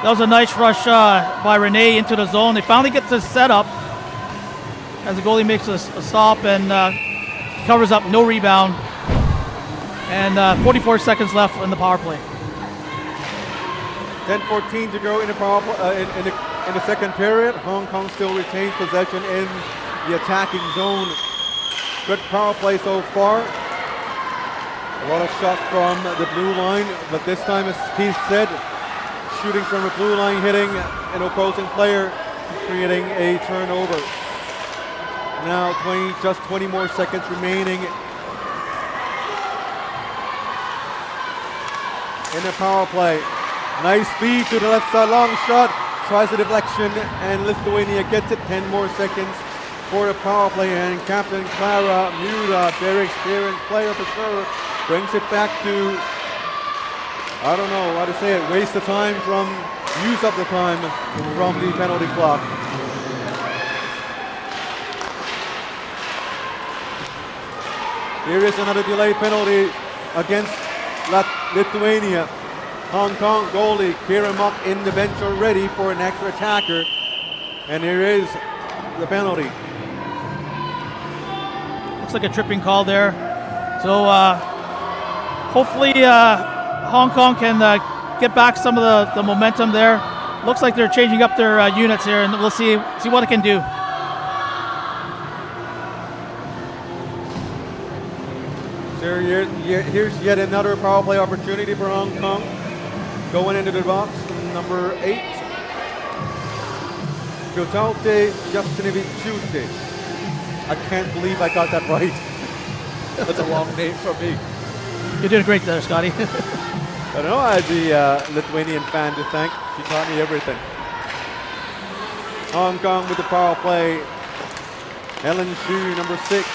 That was a nice rush by Renee into the zone. They finally get the setup as the goalie makes a stop and covers up, no rebound. And 44 seconds left in the power play. 10:14 to go in the power in the second period. Hong Kong still retains possession in the attacking zone. Good power play so far. A lot of shots from the blue line, but this time, as Keith said, shooting from the blue line, hitting an opposing player, creating a turnover. Now just 20 more seconds remaining in the power play. Nice feed to the left side, long shot, tries a deflection, and Lithuania gets it. 10 more seconds for the power play, and Captain Clara Miura, very experienced player for sure, brings it back to, I don't know how to say it, waste the time from, use up the time from the penalty clock. Here is another delay penalty against Lithuania. Hong Kong goalie Kieran Mock in the bench already for an extra attacker. And here is the penalty. Looks like a tripping call there. So hopefully Hong Kong can get back some of the momentum there. Looks like they're changing up their units here, and we'll see what it can do. So here's yet another power play opportunity for Hong Kong. Going into the box, number 8. Jotaute Justinivichute. I can't believe I got that right. That's a long name for me. You did great there, Scotty. I don't know, I had the Lithuanian fan to thank. She taught me everything. Hong Kong with the power play. Ellen Xu, number 6.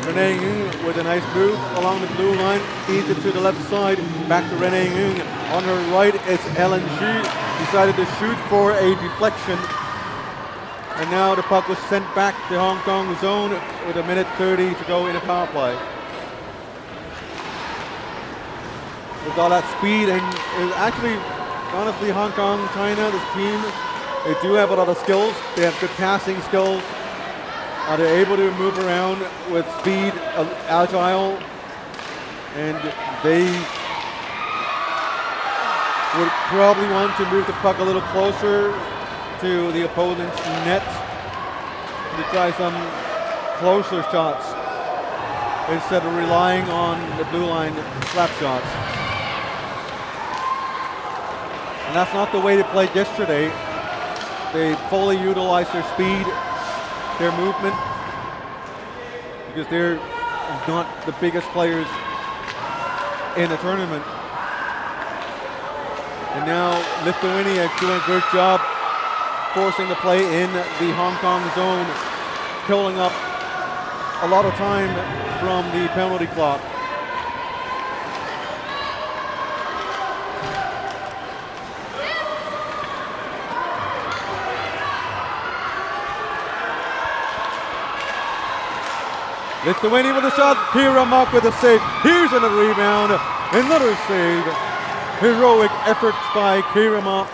Renee Ng with a nice move along the blue line. Feeds it to the left side. Back to Renee Ng. On her right, it's Ellen Xu. Decided to shoot for a deflection. And now the puck was sent back to Hong Kong zone with 1:30 to go in the power play. With all that speed, and actually, honestly, Hong Kong, China, this team, they do have a lot of skills. They have good passing skills. They're able to move around with speed, agile, and they would probably want to move the puck a little closer to the opponent's net to try some closer shots instead of relying on the blue line slap shots. And that's not the way they played yesterday. They fully utilized their speed, their movement, because they're not the biggest players in the tournament. And now Lithuania doing a good job forcing the play in the Hong Kong zone, killing up a lot of time from the penalty clock. Lithuania with a shot, Kira Mock with a save. Here's another rebound, another save. Heroic efforts by Kira Mock.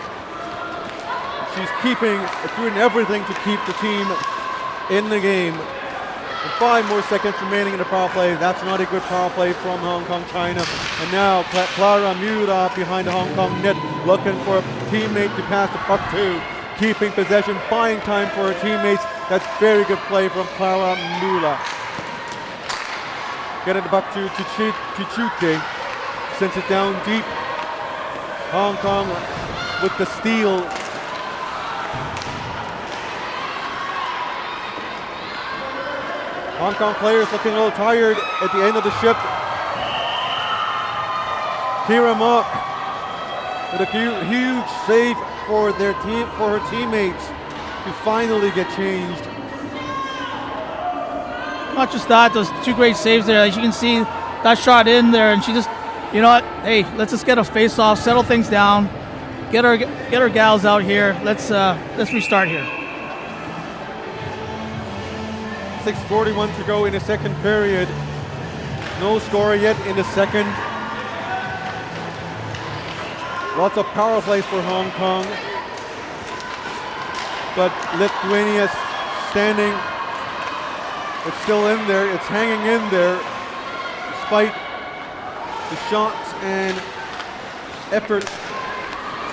She's doing everything to keep the team in the game. And 5 more seconds remaining in the power play. That's not a good power play from Hong Kong, China. And now Clara Mura behind the Hong Kong net, looking for a teammate to pass the puck to. Keeping possession, buying time for her teammates. That's very good play from Clara Mura. Getting the puck to Tichute. Sends it down deep. Hong Kong with the steal. Hong Kong players looking a little tired at the end of the shift. Kira Mock with a huge save for their team, for her teammates to finally get changed. Not just that, those 2 great saves there. As you can see, that shot in there, and she just, you know what? Hey, let's just get a face-off, settle things down, get our gals out here. Let's restart here. 6:41 to go in the second period. No score yet in the second. Lots of power plays for Hong Kong. But Lithuania's standing. It's still in there. It's hanging in there despite the shots and effort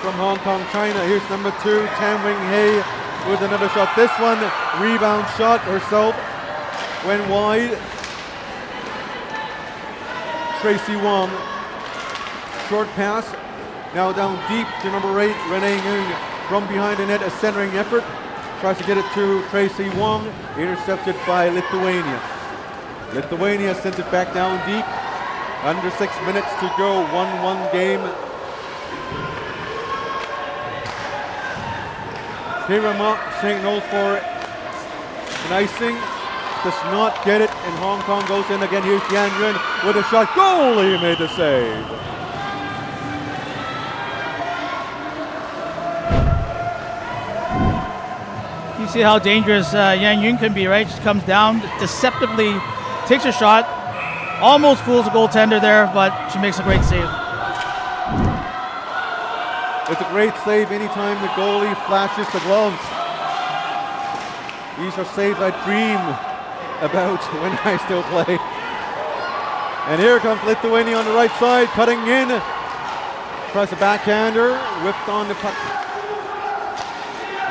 from Hong Kong, China. Here's number 2, Tan Wing Hei with another shot. This one, rebound shot herself. Went wide. Tracy Wong. Short pass. Now down deep to number 8, Renee Ng. From behind the net, a centering effort. Tries to get it to Tracy Wong. Intercepted by Lithuania. Lithuania sends it back down deep. Under 6 minutes to go. 1-1 game. Kira Mock signals for an icing. Does not get it, and Hong Kong goes in again. Here's Yan Ren with a shot. Goalie made the save. You see how dangerous Yan Yun can be, right? She comes down, deceptively takes a shot, almost fools the goaltender there, but she makes a great save. It's a great save anytime the goalie flashes the gloves. These are saves I dream about when I still play. And here comes Lithuania on the right side, cutting in. Tries a backhander, whipped on the puck.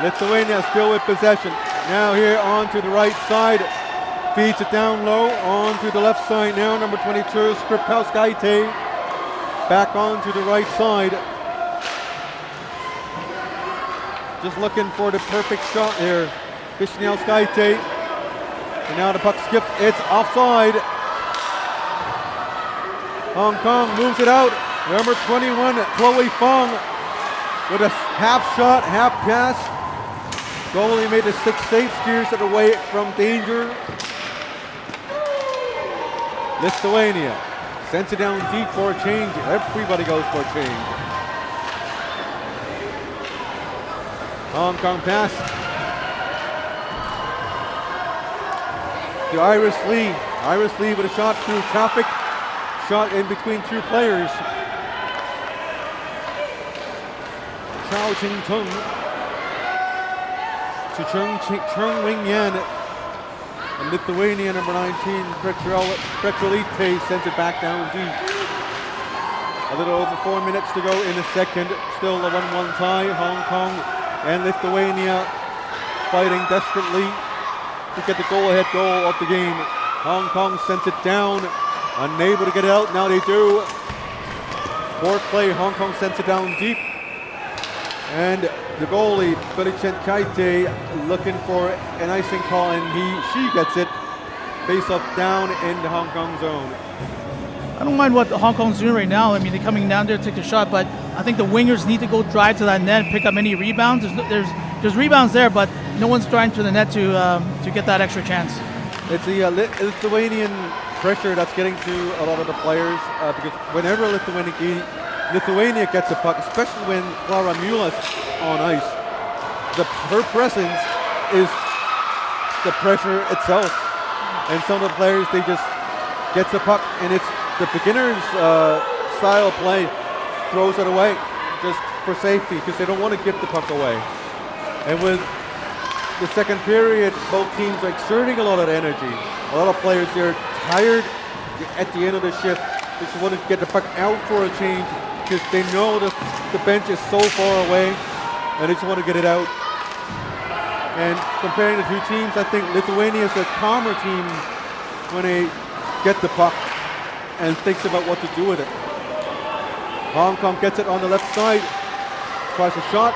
Lithuania still with possession. Now here on to the right side. Feeds it down low, on to the left side now, number 22, Skripkauskaitė. back onto the right side. Just looking for the perfect shot here. Vishnel Skaite. And now the puck skips. It's offside. Hong Kong moves it out. Number 21, Chloe Fong, with a half shot, half pass. Goalie made a stick save, steers it away from danger. Lithuania sends it down deep for a change. Everybody goes for a change. Hong Kong pass to Iris Lee. Iris Lee with a shot through traffic. Shot in between two players. Chao Ching Tung to Chung Wing Yan. And Lithuania number 19, Petrolite sends it back down deep. A little over 4 minutes to go in the second. Still a 1-1 tie. Hong Kong and Lithuania fighting desperately to get the go-ahead goal of the game. Hong Kong sends it down. Unable to get it out, now they do. Poor play, Hong Kong sends it down deep. And the goalie, Belicent Kaite, looking for an icing call, and she gets it. Face up down in the Hong Kong zone. I don't mind what the Hong Kong's doing right now. I mean, they're coming down there to take the shot, but I think the wingers need to go drive to that net and pick up any rebounds. There's rebounds there, but no one's driving to the net to get that extra chance. It's the Lithuanian pressure that's getting to a lot of the players because whenever Lithuania gets a puck, especially when Clara Mulas on ice, her presence is the pressure itself. And some of the players, they just get the puck, and it's the beginner's style of play, throws it away just for safety because they don't want to give the puck away. And with the second period, both teams are exerting a lot of energy. A lot of players, they're tired at the end of the shift. They just want to get the puck out for a change because they know the bench is so far away and they just want to get it out. And comparing the two teams, I think Lithuania is a calmer team when they get the puck and thinks about what to do with it. Hong Kong gets it on the left side, tries a shot,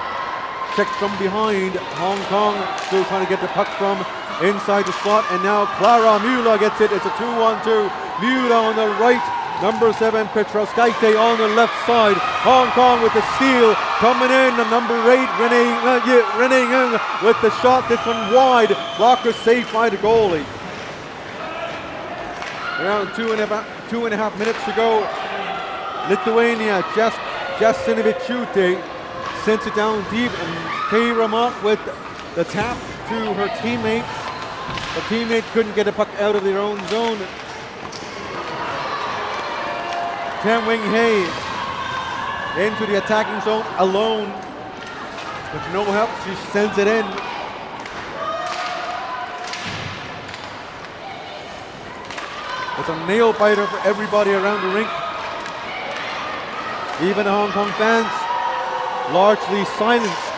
checked from behind. Hong Kong still trying to get the puck from inside the slot, and now Clara Mula gets it. It's a 2-1-2. Mula on the right, number 7 Petroskaite on the left side. Hong Kong with the steal, coming in, the number 8 Renee Ng with the shot. This one wide, blocker saved by the goalie. Around two and a half minutes to go. Lithuania, Jasinovičiūtė sends it down deep, and Kay Ramak with the tap to her teammate. The teammate couldn't get a puck out of their own zone. Tam Wing Hei into the attacking zone alone. With no help, she sends it in. It's a nail biter for everybody around the rink. Even the Hong Kong fans largely silenced.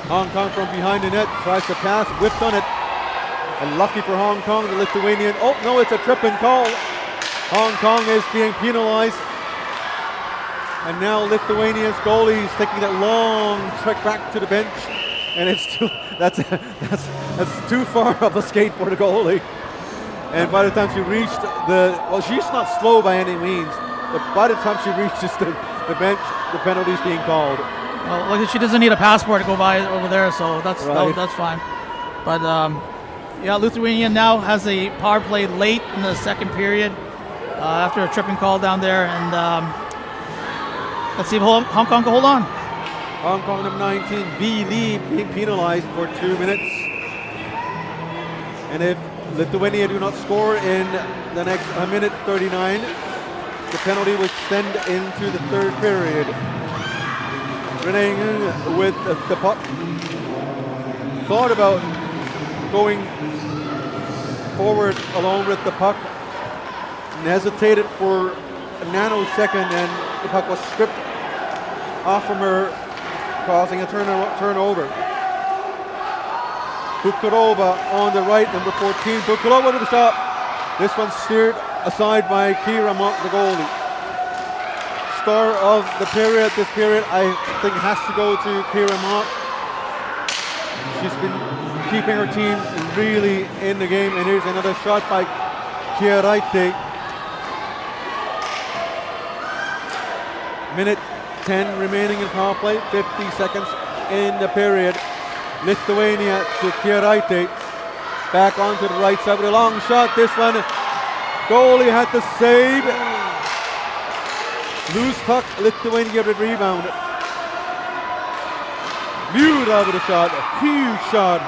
Hong Kong from behind the net tries to pass, whipped on it. And lucky for Hong Kong, the Lithuanian, oh no, it's a trip and call. Hong Kong is being penalized. And now Lithuania's goalie is taking that long trek back to the bench. And it's that's too far of a skate for the goalie. And by the time she reached she's not slow by any means, but by the time she reaches the bench, the penalty is being called. Well, she doesn't need a passport to go by over there, so that's right. that's fine. But yeah, Lithuania now has a power play late in the second period after a tripping call down there, and let's see if Hong Kong can hold on. Hong Kong number 19, V. Lee, being penalized for 2 minutes. And if Lithuania do not score in the next minute 39, the penalty will extend into the third period. Renee Ng with the puck. Thought about going forward along with the puck and hesitated for a nanosecond, and the puck was stripped off from her, causing a turnover. Bukarova on the right, number 14. Bukarova with the shot. This one steered aside by Kira Monk, the goalie. Star of the period, this period, I think has to go to Kira Monk. She's been keeping her team really in the game, and here's another shot by Kieraite. Minute 10 remaining in power play, 50 seconds in the period. Lithuania to Kieraite. Back onto the right side with a long shot. This one, goalie had to save. Loose puck, Lithuania with rebound. Muda with a shot, a huge shot.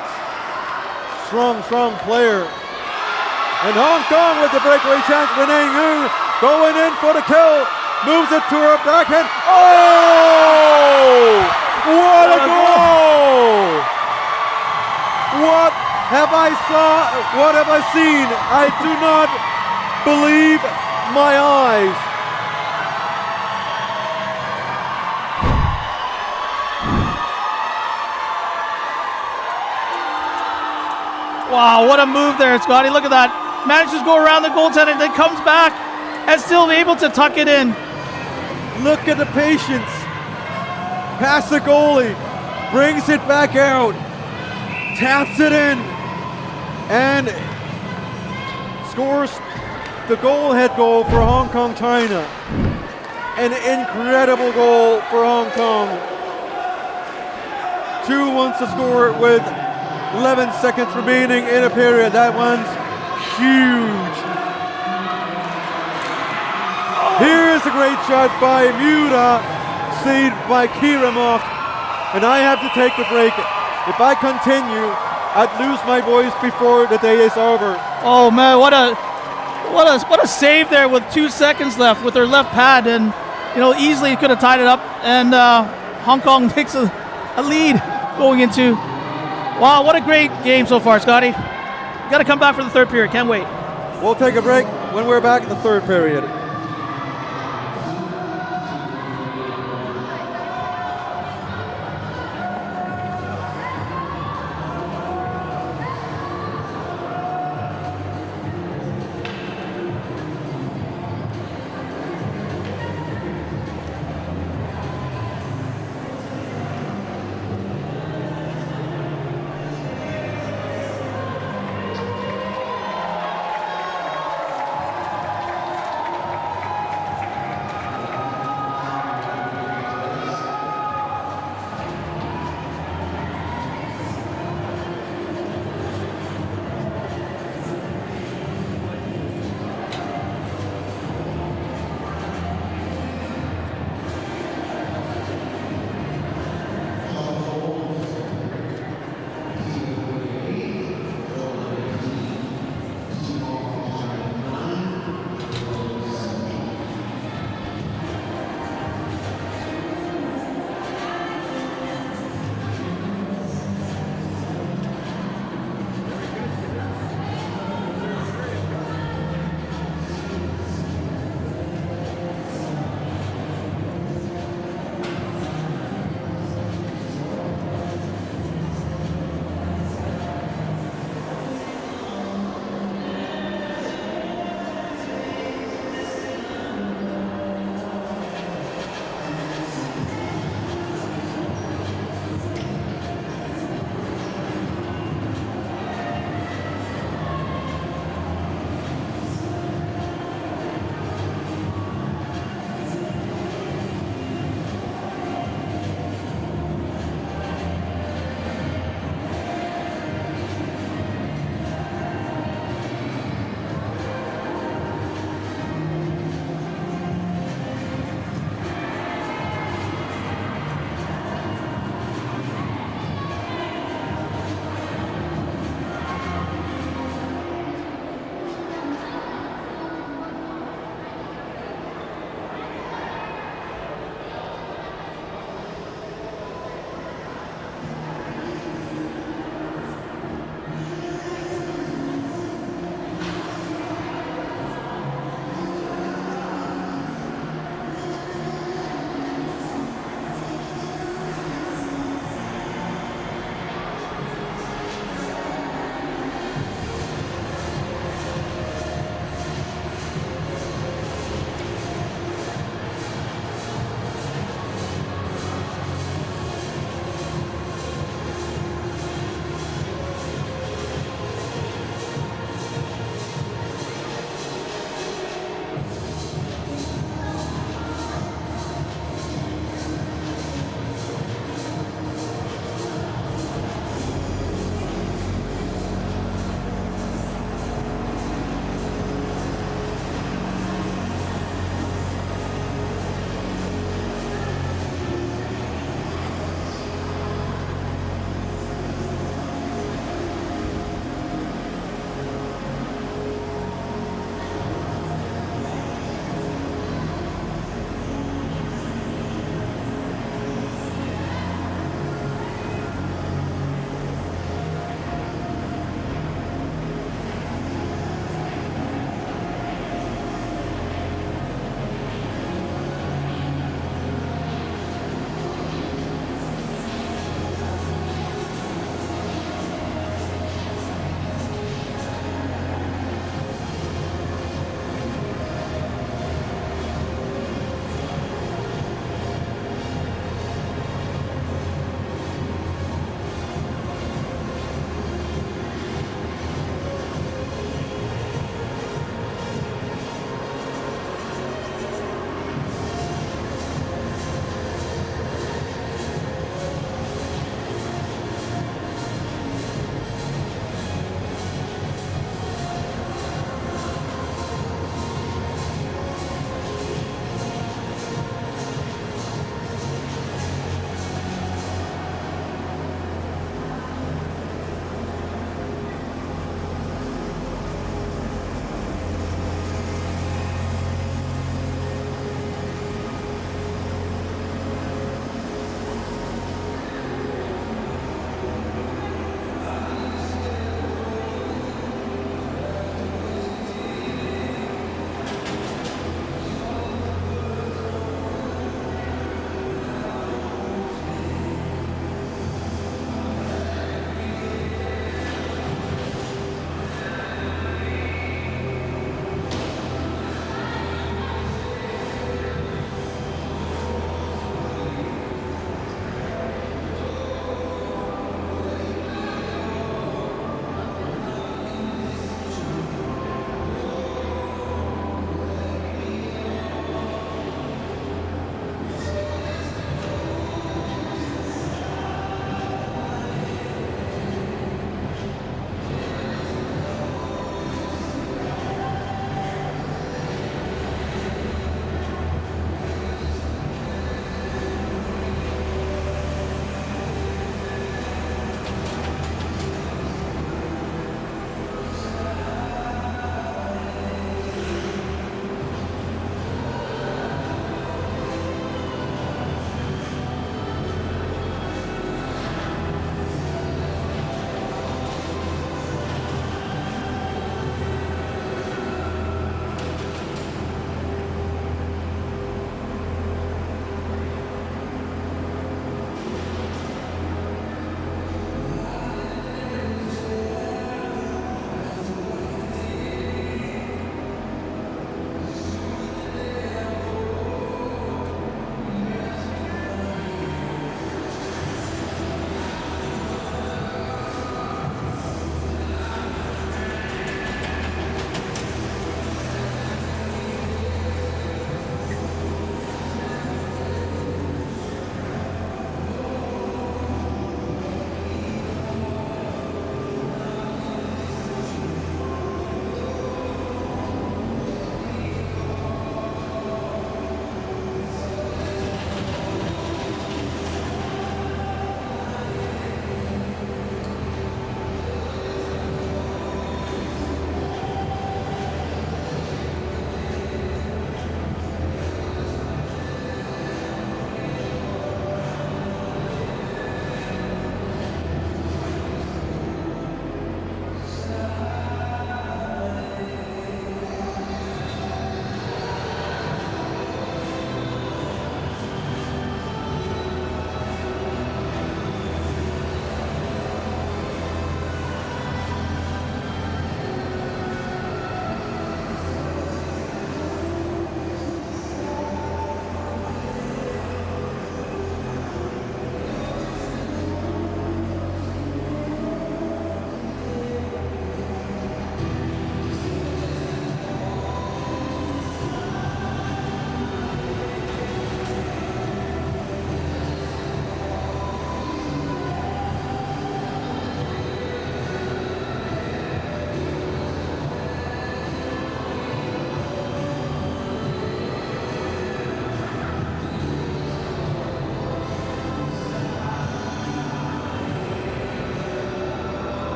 Strong player. And Hong Kong with the breakaway chance. Renee Ng going in for the kill. Moves it to her backhand. Oh! What a goal! What have I seen? I do not believe my eyes. Wow, what a move there, Scotty. Look at that. Manages to go around the goaltender, then comes back and still able to tuck it in. Look at the patience. Past the goalie, brings it back out, taps it in, and scores the goal-head goal for Hong Kong, China. An incredible goal for Hong Kong. 2 wants to score with 11 seconds remaining in a period. That one's huge. Here's a great shot by Muda, saved by Kira Monk. And I have to take a break. If I continue, I'd lose my voice before the day is over. Oh man, what a save there with 2 seconds left with her left pad, and easily could have tied it up, and Hong Kong takes a lead going into. Wow, what a great game so far, Scotty. Got to come back for the third period. Can't wait. We'll take a break when we're back in the third period.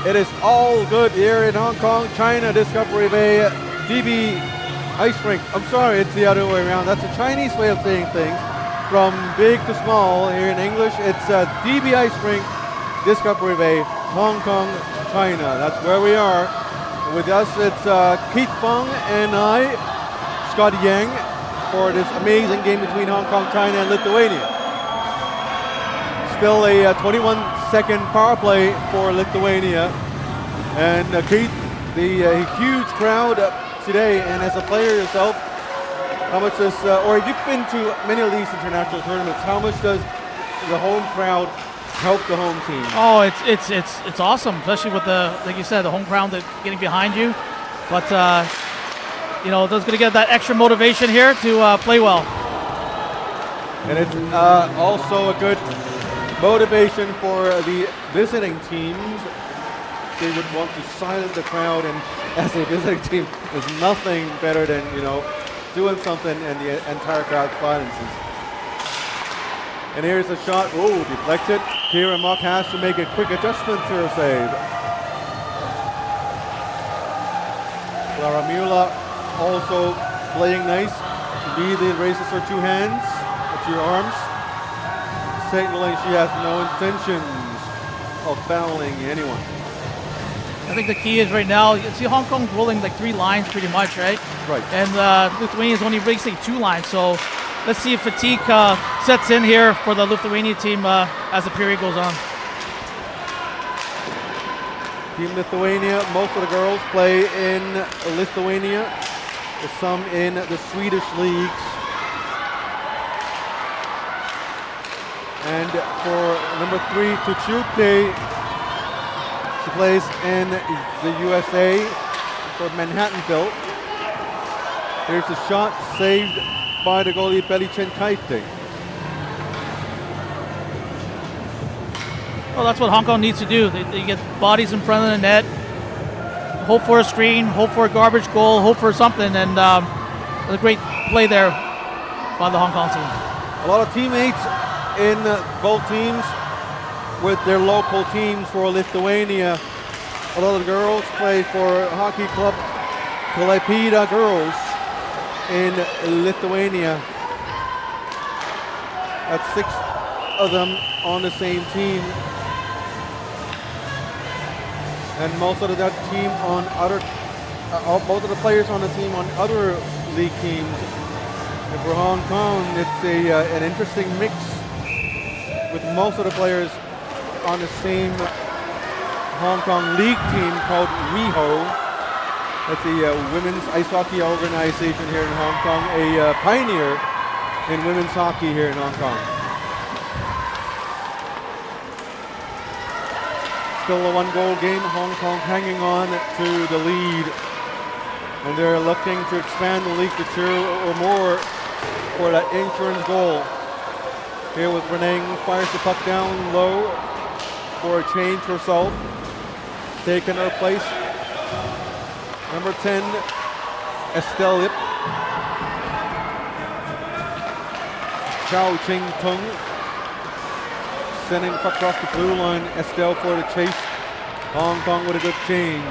It is all good here in Hong Kong, China, Discovery Bay, DB Ice Rink. I'm sorry, it's the other way around. That's a Chinese way of saying things. From big to small here in English, it's DB Ice Rink, Discovery Bay, Hong Kong, China. That's where we are. With us, it's Keith Fung and I, Scotty Yang, for this amazing game between Hong Kong, China, and Lithuania. Still a 21-second power play for Lithuania. And Keith, the huge crowd today, and as a player yourself, how much does, or you've been to many of these international tournaments, how much does the home crowd help the home team? Oh, it's awesome, especially with the, like you said, the home crowd getting behind you. But you know, that's going to get that extra motivation here to play well. And it's also a good motivation for the visiting teams. They would want to silence the crowd, and as a visiting team, there's nothing better than, you know, doing something and the entire crowd silences. And here's a shot, oh, deflected. Kieran Mock has to make a quick adjustment to her save. Lara Mula also playing nice. Immediately raises her two hands, or two arms, signaling she has no intentions of fouling anyone. I think the key is right now, you see Hong Kong rolling like 3 lines pretty much, right? Right. And Lithuania is only basically 2 lines, so let's see if fatigue sets in here for the Lithuania team as the period goes on. Team Lithuania, most of the girls play in Lithuania, some in the Swedish leagues. And for number 3, Tuchute, she plays in the USA for Manhattanville. Here's the shot saved by the goalie Belicen Kaite. Well, that's what Hong Kong needs to do. They get bodies in front of the net, hope for a screen, hope for a garbage goal, hope for something, and a great play there by the Hong Kong team. A lot of teammates in both teams with their local teams. For Lithuania, a lot of the girls play for hockey club Klaipėda Girls in Lithuania. That's 6 of them on the same team. And most of that team on other, most of the players on the team on other league teams. And for Hong Kong, it's an interesting mix with most of the players on the same Hong Kong league team called WWIIB. That's the women's ice hockey organization here in Hong Kong, a pioneer in women's hockey here in Hong Kong. Still a 1-goal game, Hong Kong hanging on to the lead. And they're looking to expand the league to 2 or more for that insurance goal. Here with Renang, fires the puck down low for a change herself. Taking her place, number 10, Estelle Lip. Chao Ching Tung sending puck across the blue line. Estelle for the chase. Hong Kong with a good change.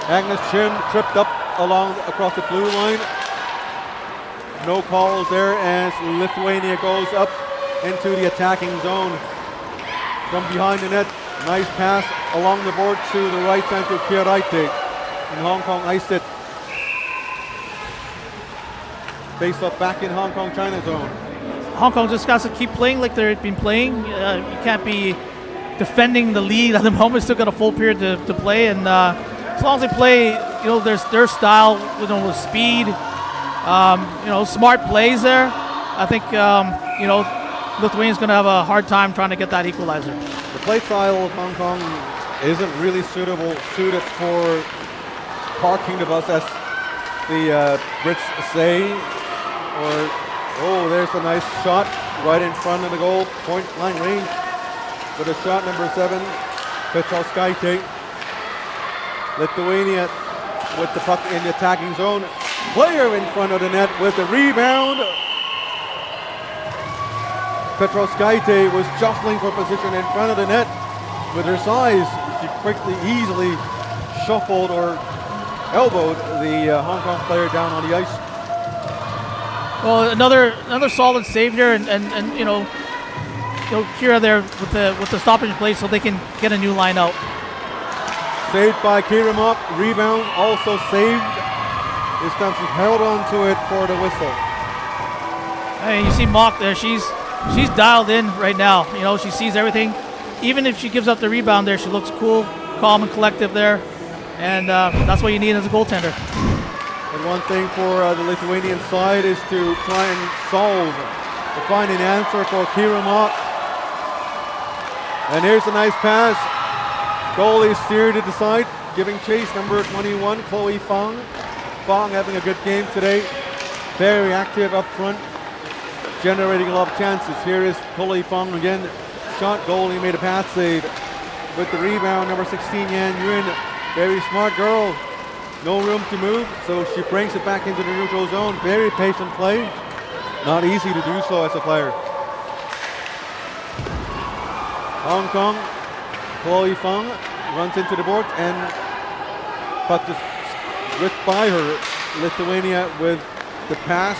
Agnes Chim tripped up across the blue line. No calls there as Lithuania goes up into the attacking zone. From behind the net, nice pass along the board to the right side to Kieraite. And Hong Kong iced it. Face up back in Hong Kong China zone. Hong Kong just got to keep playing like they've been playing. You can't be defending the lead at the moment. Still got a full period to play, and as long as they play, you know, their style, you know, with speed, you know, smart plays there. I think you know, Lithuania's going to have a hard time trying to get that equalizer. The play style of Hong Kong isn't really suited for parking the bus, as the Brits say. Or, oh, there's a nice shot right in front of the goal, point blank range. With a shot, number 7, Petrauskaitė. Lithuania with the puck in the attacking zone. Player in front of the net with the rebound. Petrovskaite was jostling for position in front of the net. With her size, she quickly, easily shuffled or elbowed the Hong Kong player down on the ice. Well, another solid save here, and Kira there with the stoppage in place so they can get a new line out. Saved by Kira Mok. Rebound also saved. This time she held on to it for the whistle. Hey, you see Mok there. She's dialed in right now. She sees everything. Even if she gives up the rebound there, she looks cool, calm, and collective there. And that's what you need as a goaltender. And one thing for the Lithuanian side is to try and find an answer for Kira Mok. And here's a nice pass. Goalie steered to the side, giving chase, number 21, Chloe Fong. Fong having a good game today. Very active up front, generating a lot of chances. Here is Chloe Fong again. Shot, goalie made a pass save. With the rebound, number 16, Yan Yun. Very smart girl. No room to move, so she brings it back into the neutral zone. Very patient play. Not easy to do so as a player. Hong Kong, Chloe Fong runs into the board and puck is whipped by her. Lithuania with the pass.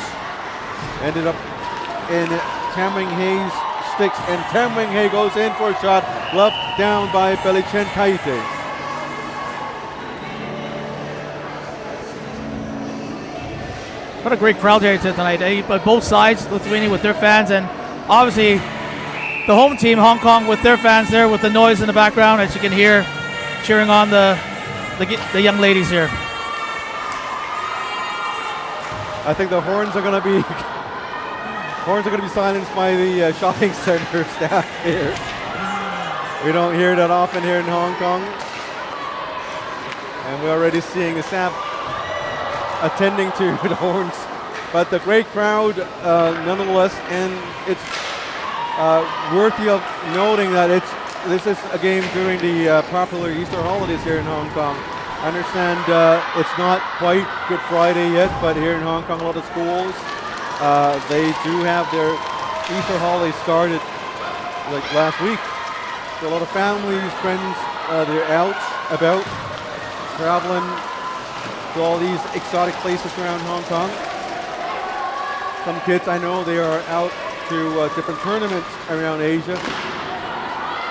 Ended up in Tamring Hay's sticks, and Tamring Hay goes in for a shot, left down by Belicen Kaite. What a great crowd here tonight. By both sides, Lithuania with their fans, and obviously the home team, Hong Kong, with their fans there with the noise in the background, as you can hear, cheering on the young ladies here. I think the horns are going to be silenced by the shopping center staff here. We don't hear that often here in Hong Kong, and we're already seeing the staff attending to the horns. But the great crowd nonetheless, and it's worthy of noting that this is a game during the popular Easter holidays here in Hong Kong. I understand it's not quite Good Friday yet, but here in Hong Kong, a lot of schools, they do have their Easter holiday started like last week. So a lot of families, friends, they're out, about, traveling to all these exotic places around Hong Kong. Some kids I know, they are out to different tournaments around Asia.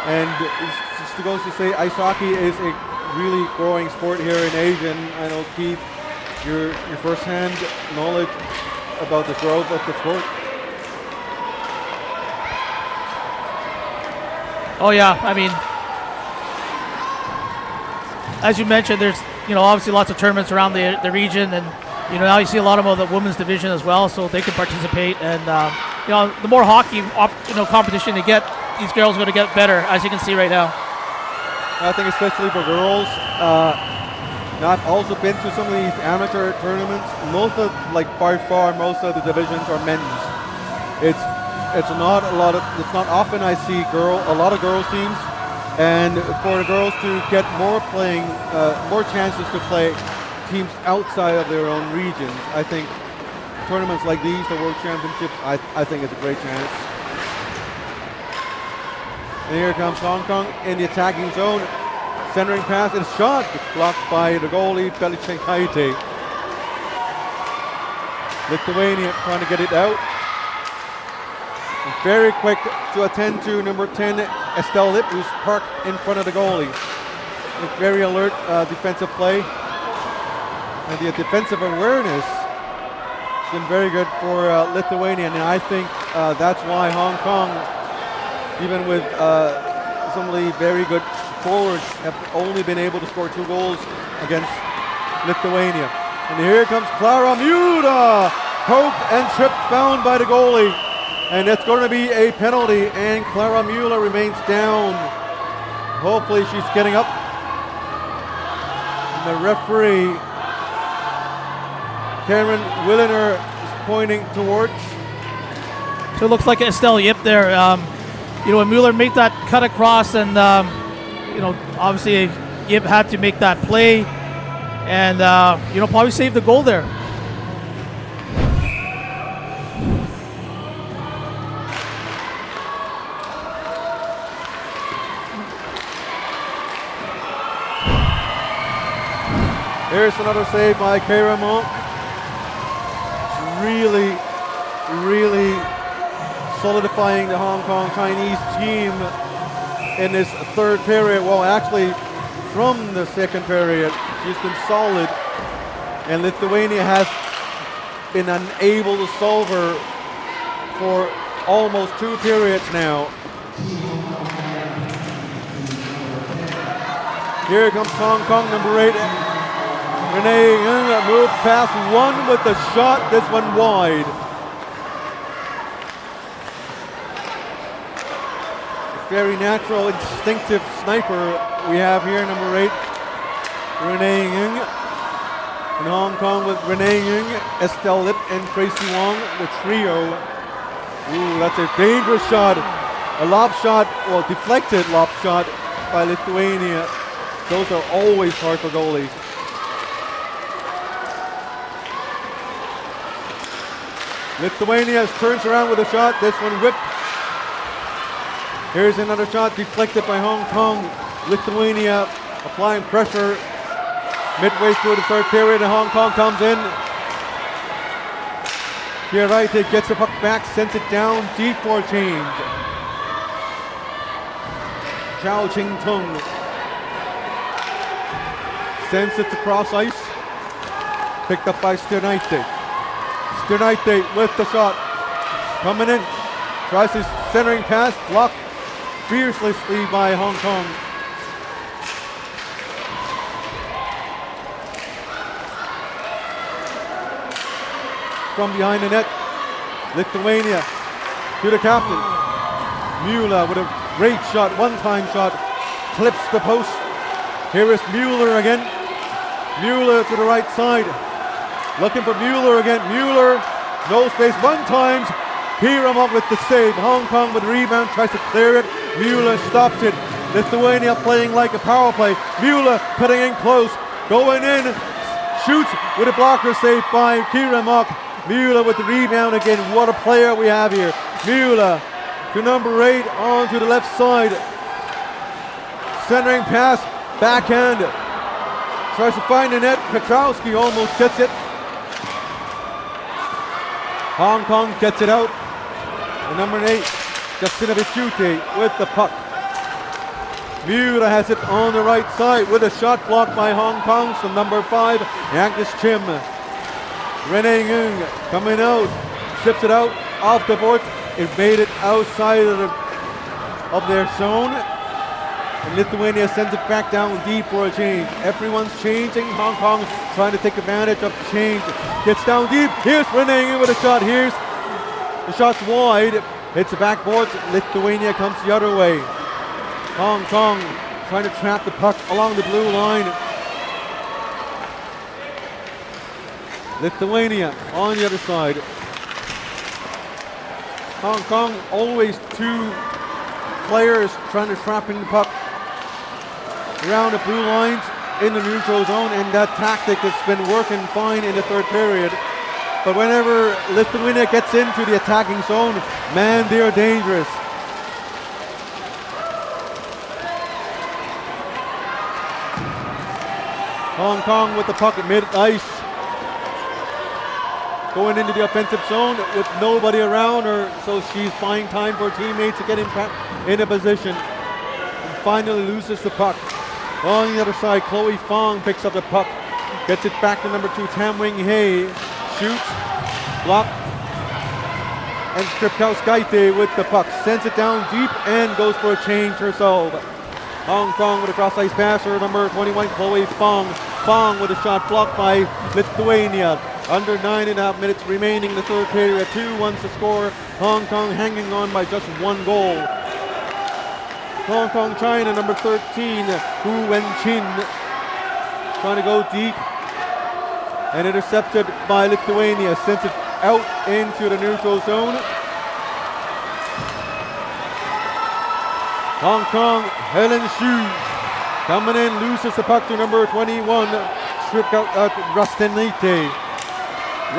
And just to go to say, ice hockey is a really growing sport here in Asia. And I know, Keith, your first-hand knowledge about the growth of the sport. Oh yeah, I mean, as you mentioned, there's obviously lots of tournaments around the region, and now you see a lot of the women's division as well, so they can participate. And the more hockey competition they get, these girls are going to get better, as you can see right now. I think especially for girls, I've also been to some of these amateur tournaments. By far most of the divisions are men's. It's not often I see a lot of girls teams. And for the girls to get more chances to play teams outside of their own regions, I think tournaments like these, the World Championships, I think it's a great chance. And here comes Hong Kong in the attacking zone. Centering pass and shot blocked by the goalie, Belicen Kaite. Lithuania trying to get it out. Very quick to attend to number 10, Estelle Lip, who's parked in front of the goalie. With very alert defensive play. And the defensive awareness has been very good for Lithuania. And I think that's why Hong Kong, even with some of the very good forwards, have only been able to score 2 goals against Lithuania. And here comes Clara Muda, poked and tripped bound by the goalie. And it's going to be a penalty, and Clara Mueller remains down. Hopefully she's getting up. And the referee, Karen Williner, is pointing towards. So it looks like Estelle Yip there. When Mueller made that cut across, and obviously Yip had to make that play, and probably save the goal there. Here's another save by Kira Monk. Really, really solidifying the Hong Kong Chinese team in this third period. Well, actually, from the second period, she's been solid, and Lithuania has been unable to solve her for almost 2 periods now. Here comes Hong Kong, number 8. Renee Ng moved past one with the shot, this one wide. Very natural, instinctive sniper we have here, number 8, Renee Ng. In Hong Kong with Renee Ng, Estelle Lip, and Tracy Wong, the trio. Ooh, that's a dangerous shot. A lob shot, well, deflected lob shot by Lithuania. Those are always hard for goalies. Lithuania turns around with a shot. This one whipped. Here's another shot deflected by Hong Kong. Lithuania applying pressure midway through the third period, and Hong Kong comes in. Here, right, it gets the puck back, sends it down deep for a change. Chao Ching Tung sends it across ice. Picked up by Sternite. Sternite with the shot. Coming in. Tries his centering pass. Blocked fiercely by Hong Kong. From behind the net, Lithuania to the captain. Mueller with a great shot, one-time shot, clips the post. Here is Mueller again. Mueller to the right side. Looking for Mueller again. Mueller, no space, one time. Hiram up with the save. Hong Kong with the rebound, tries to clear it. Mueller stops it. Lithuania playing like a power play. Mueller cutting in close, going in, shoots with a blocker save by Kira Mock. Mueller with the rebound again. What a player we have here. Mueller to number 8 on to the left side. Centering pass, backhand. Tries to find the net. Petrowski almost gets it. Hong Kong gets it out. And number 8, Justina Bichute with the puck. Mueller has it on the right side with a shot blocked by Hong Kong. So number 5, Agnes Chim. Renee Ng coming out, ships it out off the board. It made it outside of their zone. And Lithuania sends it back down deep for a change. Everyone's changing. Hong Kong trying to take advantage of the change. Gets down deep. Here's Renee Ng with a shot. Here's the shot's wide. Hits the backboard. Lithuania comes the other way. Hong Kong trying to trap the puck along the blue line. Lithuania on the other side. Hong Kong always 2 players trying to trap in the puck around the blue lines in the neutral zone, and that tactic has been working fine in the third period. But whenever Lithuania gets into the attacking zone, man, they are dangerous. Hong Kong with the puck at mid-ice. Going into the offensive zone with nobody around her, so she's buying time for her teammates to get in a position. And finally loses the puck. On the other side, Chloe Fong picks up the puck. Gets it back to number 2, Tam Wing Hei. Shoots, blocked. And Skripkowskaite with the puck. Sends it down deep and goes for a change herself. Hong Kong with a cross-ice passer, number 21, Chloe Fong. Fong with a shot blocked by Lithuania. Under 9.5 minutes remaining in the third period. 2-1 to score. Hong Kong hanging on by just 1 goal. Hong Kong China, number 13, Hu Wen-chin. Trying to go deep. And intercepted by Lithuania. Sends it out into the neutral zone. Hong Kong, Helen Xu coming in, loses the puck to number 21, stripped out Rastenite.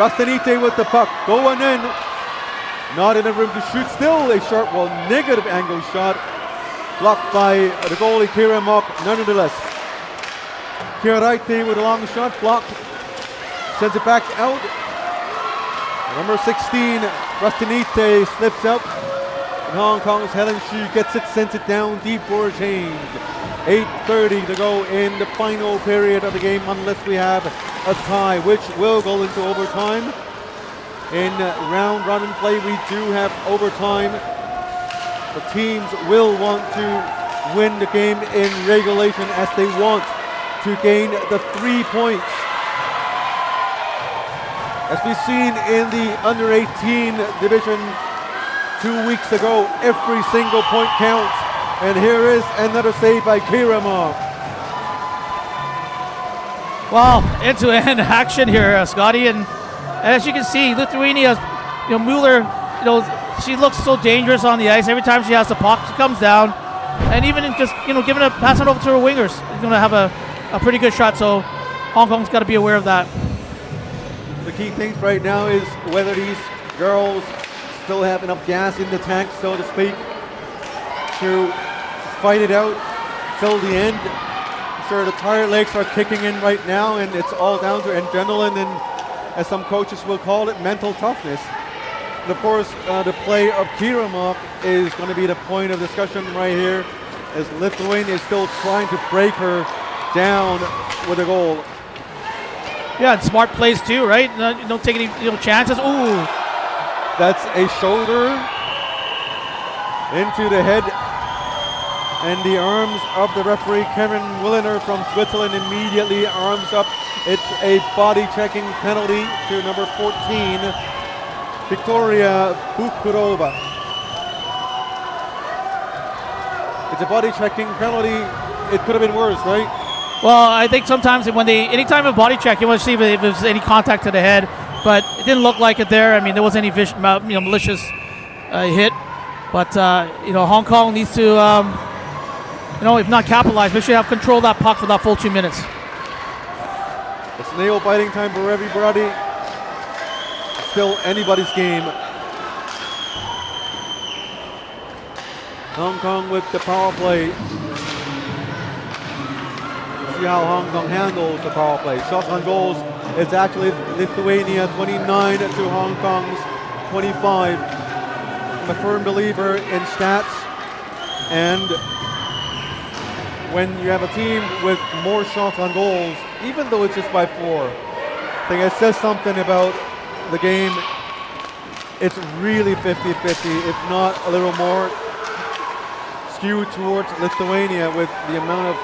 Rastenite with the puck, going in, not in the room to shoot, still a sharp, well, negative angle shot, blocked by the goalie Kira Mock, nonetheless. Kiaraite with a long shot, blocked, sends it back out. Number 16, Rastinite slips out. And Hong Kong's Helen Xu gets it, sends it down deep for a change. 8:30 to go in the final period of the game, unless we have a tie, which will go into overtime. In round robin play, we do have overtime. The teams will want to win the game in regulation as they want to gain the 3 points. As we've seen in the under 18 division 2 weeks ago, every single point counts. And here is another save by Kirama. Wow, end-to-end action here, Scotty, and as you can see, Lithuania, Mueller, she looks so dangerous on the ice. Every time she has the puck, she comes down, and even in just giving a pass it over to her wingers, she's going to have a pretty good shot. So Hong Kong's got to be aware of that. The key thing right now is whether these girls still have enough gas in the tank, so to speak, to fight it out till the end. Sure, the tired legs are kicking in right now, and it's all down to adrenaline and, as some coaches will call it, mental toughness. And of course, the play of Kiramak is going to be the point of discussion right here, as Lithuania is still trying to break her down with a goal. Yeah, and smart plays too, right? Don't take any chances. Ooh, that's a shoulder into the head. And the arms of the referee, Karen Williner from Switzerland, immediately arms up. It's a body checking penalty to number 14, Victoria Bukurova. It's a body checking penalty. It could have been worse, right? Well, I think sometimes anytime a body check, you want to see if there's any contact to the head, but it didn't look like it there. I mean, there wasn't any malicious hit, but Hong Kong needs to. If not capitalize, make sure you have control of that puck for that full 2 minutes. It's nail biting time for everybody. Still anybody's game. Hong Kong with the power play. See how Hong Kong handles the power play. Shots on goals is actually Lithuania 29 to Hong Kong's 25. I'm a firm believer in stats, and when you have a team with more shots on goals, even though it's just by 4, I think it says something about the game. It's really 50-50, if not a little more skewed towards Lithuania with the amount of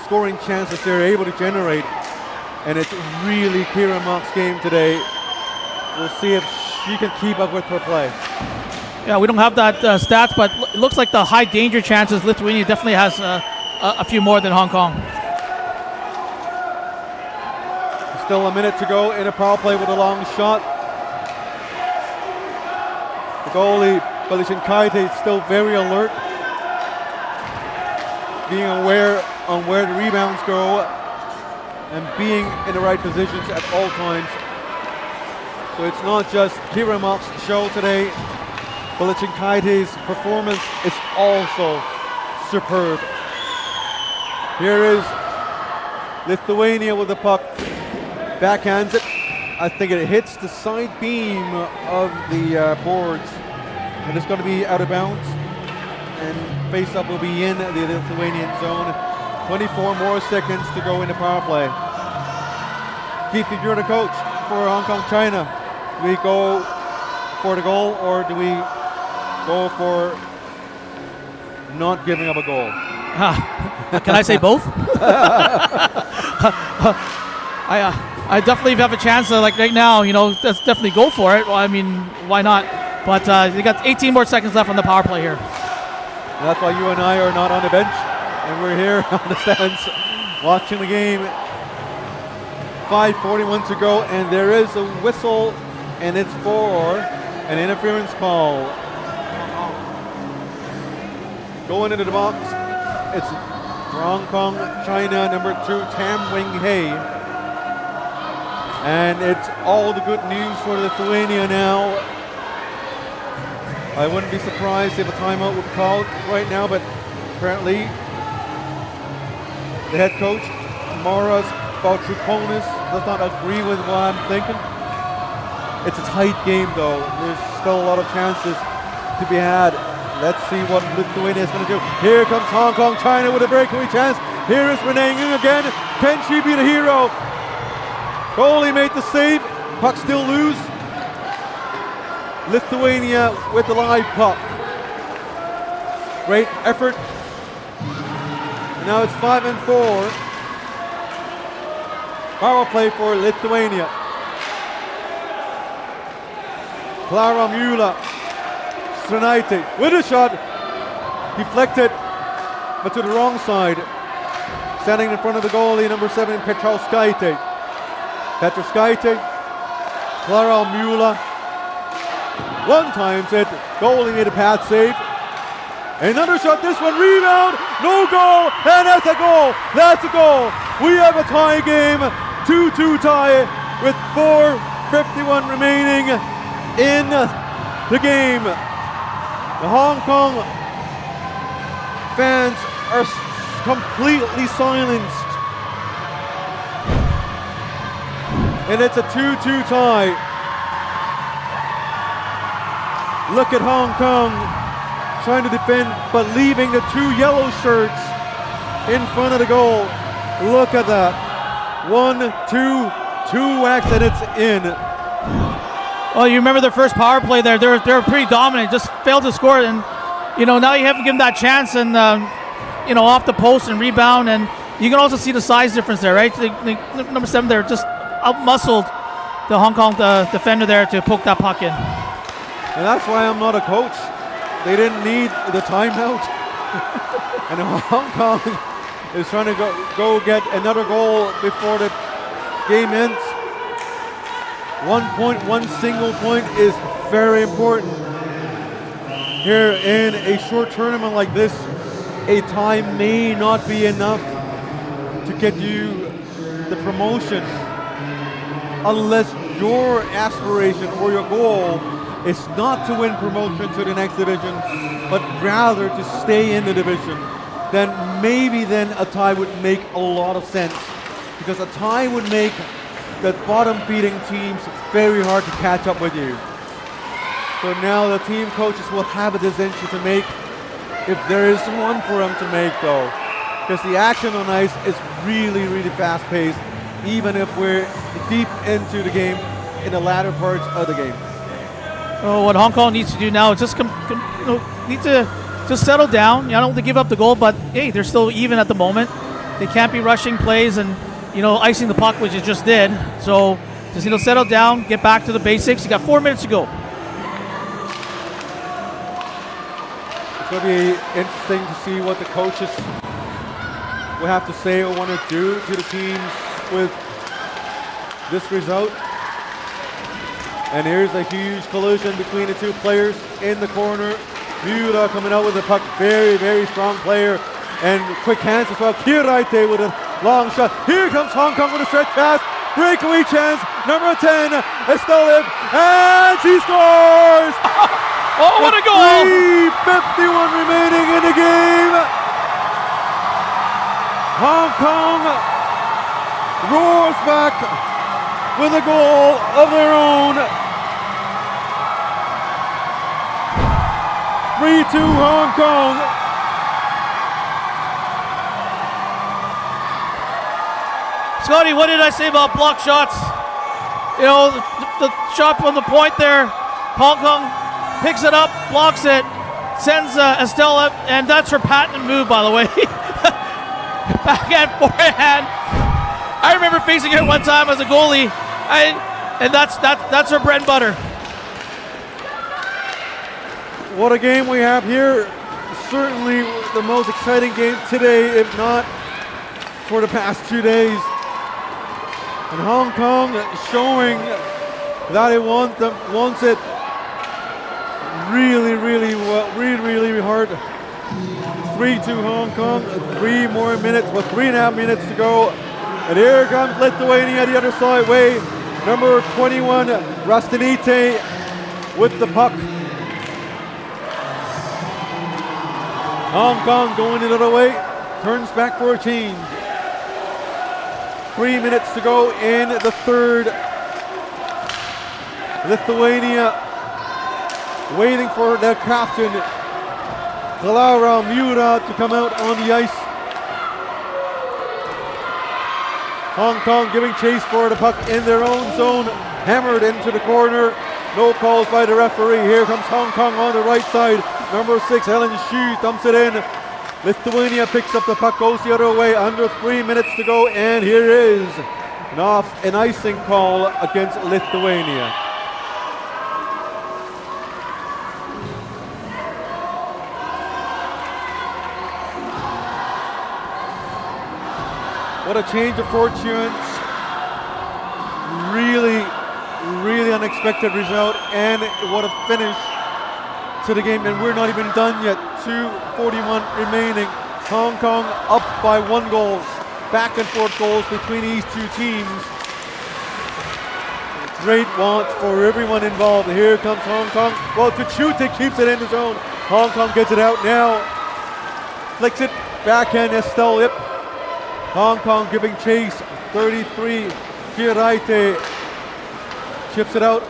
scoring chances they're able to generate. And it's really Kira Mock's game today. We'll see if she can keep up with her play. Yeah, we don't have that stats, but it looks like the high danger chances, Lithuania definitely has a few more than Hong Kong. Still a minute to go in a power play with a long shot. The goalie, Belishin Kaite, is still very alert, being aware on where the rebounds go and being in the right positions at all times. So it's not just Kira Mock's show today. Belishin Kaite's performance is also superb. Here is Lithuania with the puck. Backhands it. I think it hits the side beam of the boards. And it's going to be out of bounds. And face-up will be in the Lithuanian zone. 24 more seconds to go in the power play. Keith, if you're the coach for Hong Kong, China, do we go for the goal or do we go for not giving up a goal? Can I say both? I definitely have a chance. Like right now, let's definitely go for it. Well, I mean, why not? But you got 18 more seconds left on the power play here. And that's why you and I are not on the bench, and we're here on the stands watching the game. 5:41 to go, and there is a whistle, and it's for an interference call. Going into the box, it's for Hong Kong, China, number 2, Tam Wing Hei. And it's all the good news for Lithuania now. I wouldn't be surprised if a timeout would be called right now, but apparently the head coach Moras Baltrukonis does not agree with what I'm thinking. It's a tight game though. There's still a lot of chances to be had. Let's see what Lithuania is going to do. Here comes Hong Kong, China with a breakaway chance. Here is Renee Ng again. Can she be the hero? Goalie made the save. Puck still loose. Lithuania with the live puck. Great effort. Now it's 5-4. Power play for Lithuania. Clara Mula. Stranaite with a shot. Deflected, but to the wrong side. Standing in front of the goalie, number 7, Petrauskaite. Petrauskaite. Clara Mula. One time said goalie made a pad save. Another shot, this one, rebound, no goal, and that's a goal, that's a goal. We have a tie game, 2-2 tie with 4:51 remaining in the game. The Hong Kong fans are completely silenced. And it's a 2-2 tie. Look at Hong Kong trying to defend, but leaving the 2 yellow shirts in front of the goal. Look at that. 1-2, 2-X, and it's in. Well, you remember their first power play there. They were pretty dominant, just failed to score. And, now you have to give them that chance and, off the post and rebound. And you can also see the size difference there, right? Number 7 there just out-muscled the Hong Kong defender there to poke that puck in. And that's why I'm not a coach. They didn't need the timeout. And Hong Kong is trying to go get another goal before the game ends. 1 point, 1 single point is very important. Here in a short tournament like this, a tie may not be enough to get you the promotion unless your aspiration or your goal is not to win promotion to the next division, but rather to stay in the division. Then maybe a tie would make a lot of sense, because a tie would make the bottom feeding teams very hard to catch up with you. So now the team coaches will have a decision to make, if there is one for them to make though, because the action on ice is really, really fast paced, even if we're deep into the game in the latter parts of the game. Oh, what Hong Kong needs to do now is just need to just settle down. I don't want to give up the goal, but hey, they're still even at the moment. They can't be rushing plays and icing the puck, which it just did. So just settle down, get back to the basics. You got 4 minutes to go. It's going to be interesting to see what the coaches will have to say or want to do to the teams with this result. And here's a huge collision between the 2 players in the corner. Mura coming out with the puck, very, very strong player. And quick hands as well. Kiraite with a long shot. Here comes Hong Kong with a stretch pass. Breakaway chance. Number 10, Estelle, and she scores! Oh, what a goal! 3:51 remaining in the game. Hong Kong roars back with a goal of their own. 3-2 Hong Kong. Scotty, what did I say about block shots? The shot from the point there, Hong Kong picks it up, blocks it, sends Estelle up, and that's her patent move, by the way. Backhand, forehand. I remember facing her one time as a goalie, and that's her bread and butter. What a game we have here. Certainly the most exciting game today, if not for the past 2 days. And Hong Kong showing that it wants it really, really hard. 3-2 Hong Kong, 3 more minutes, 3.5 minutes to go. And here comes Lithuania the other side way. Number 21, Rastanite with the puck. Hong Kong going the other way, turns back for a change. 3 minutes to go in the third. Lithuania waiting for their captain, Klara Miura, to come out on the ice. Hong Kong giving chase for the puck in their own zone, hammered into the corner. No calls by the referee. Here comes Hong Kong on the right side. Number 6, Helen Xu, dumps it in. Lithuania picks up the puck, goes the other way. Under 3 minutes to go, and here is an icing call against Lithuania. What a change of fortunes. Really unexpected result, and what a finish to the game. And we're not even done yet. 2:41 remaining. Hong Kong up by 1 goal. Back and forth goals between these two teams. Great want for everyone involved. Here comes Hong Kong. Well, Kachute keeps it in the zone. Hong Kong gets it out now. Flicks it. Backhand Estelle Lip. Hong Kong giving chase. 33. Kiraite chips it out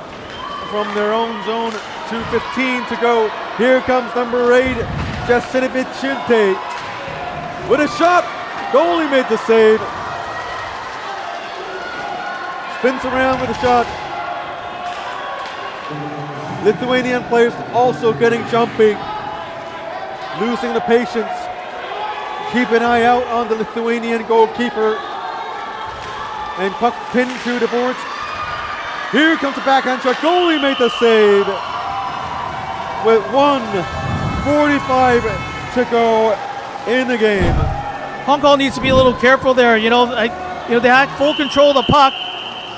from their own zone. 2:15 to go. Here comes number 8, Jasinovic Chinte with a shot. Goalie made the save. Spins around with a shot. Lithuanian players also getting jumpy, losing the patience. Keep an eye out on the Lithuanian goalkeeper. And puck pinned to the boards. Here comes the backhand shot. Goalie made the save with 1:45 to go in the game. Hong Kong needs to be a little careful there. They had full control of the puck,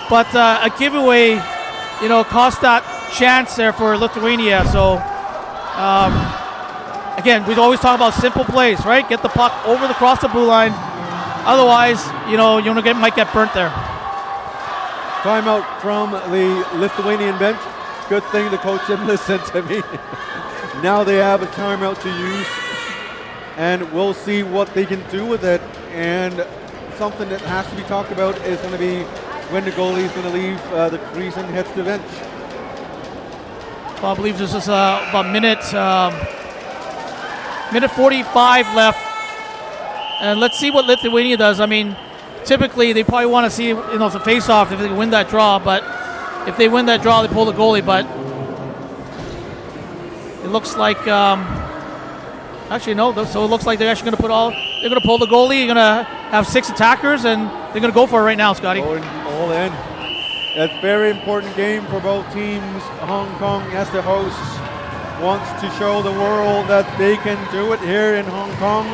but a giveaway, cost that chance there for Lithuania. So, again, we always talk about simple plays, right? Get the puck over across the blue line. Otherwise, you might get burnt there. Timeout from the Lithuanian bench. Good thing the coach didn't listen to me. Now they have a timeout to use, and we'll see what they can do with it. And something that has to be talked about is going to be when the goalie is going to leave the crease and heads to the bench. Well, I believe this is about minute 45 left. And let's see what Lithuania does. I mean, typically they probably want to see the face-off if they can win that draw. But if they win that draw, they pull the goalie. But it looks like actually no. So it looks like they're actually going to they're going to pull the goalie. You're going to have 6 attackers, and they're going to go for it right now, Scotty. Going all in. It's a very important game for both teams. Hong Kong, as the hosts, wants to show the world that they can do it here in Hong Kong.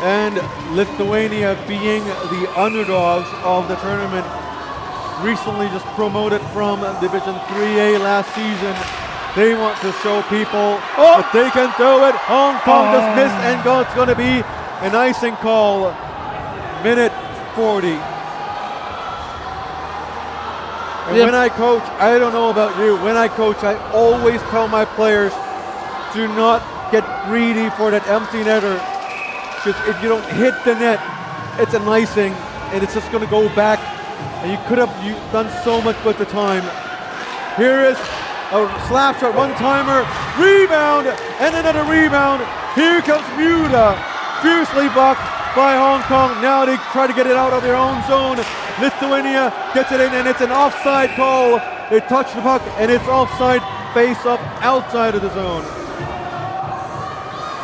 And Lithuania, being the underdogs of the tournament, recently just promoted from Division 3A last season. They want to show people that they can do it. Hong Kong just missed, and it's going to be an icing call. Minute 40. And when I coach, I don't know about you, when I coach, I always tell my players, do not get greedy for that empty netter. Because if you don't hit the net, it's an icing, and it's just going to go back. And you could have done so much with the time. Here is a slap shot, one-timer, rebound, and another rebound. Here comes Muda, fiercely blocked by Hong Kong. Now they try to get it out of their own zone. Lithuania gets it in, and it's an offside call. They touch the puck, and it's offside, face-off outside of the zone.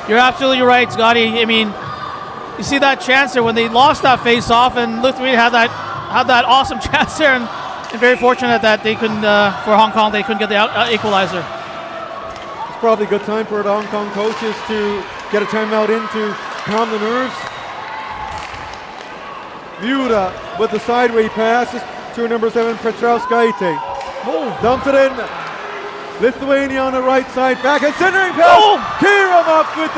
You're absolutely right, Scotty. I mean, you see that chance there when they lost that face-off, and Lithuania had that awesome chance there, and very fortunate that they couldn't, for Hong Kong, they couldn't get the equalizer. It's probably a good time for the Hong Kong coaches to get a timeout in to calm the nerves. Muda with the sideway passes to number 7, Petrauskaite. Dumps it in. Lithuania on the right side, back and centering pass. Kiramak with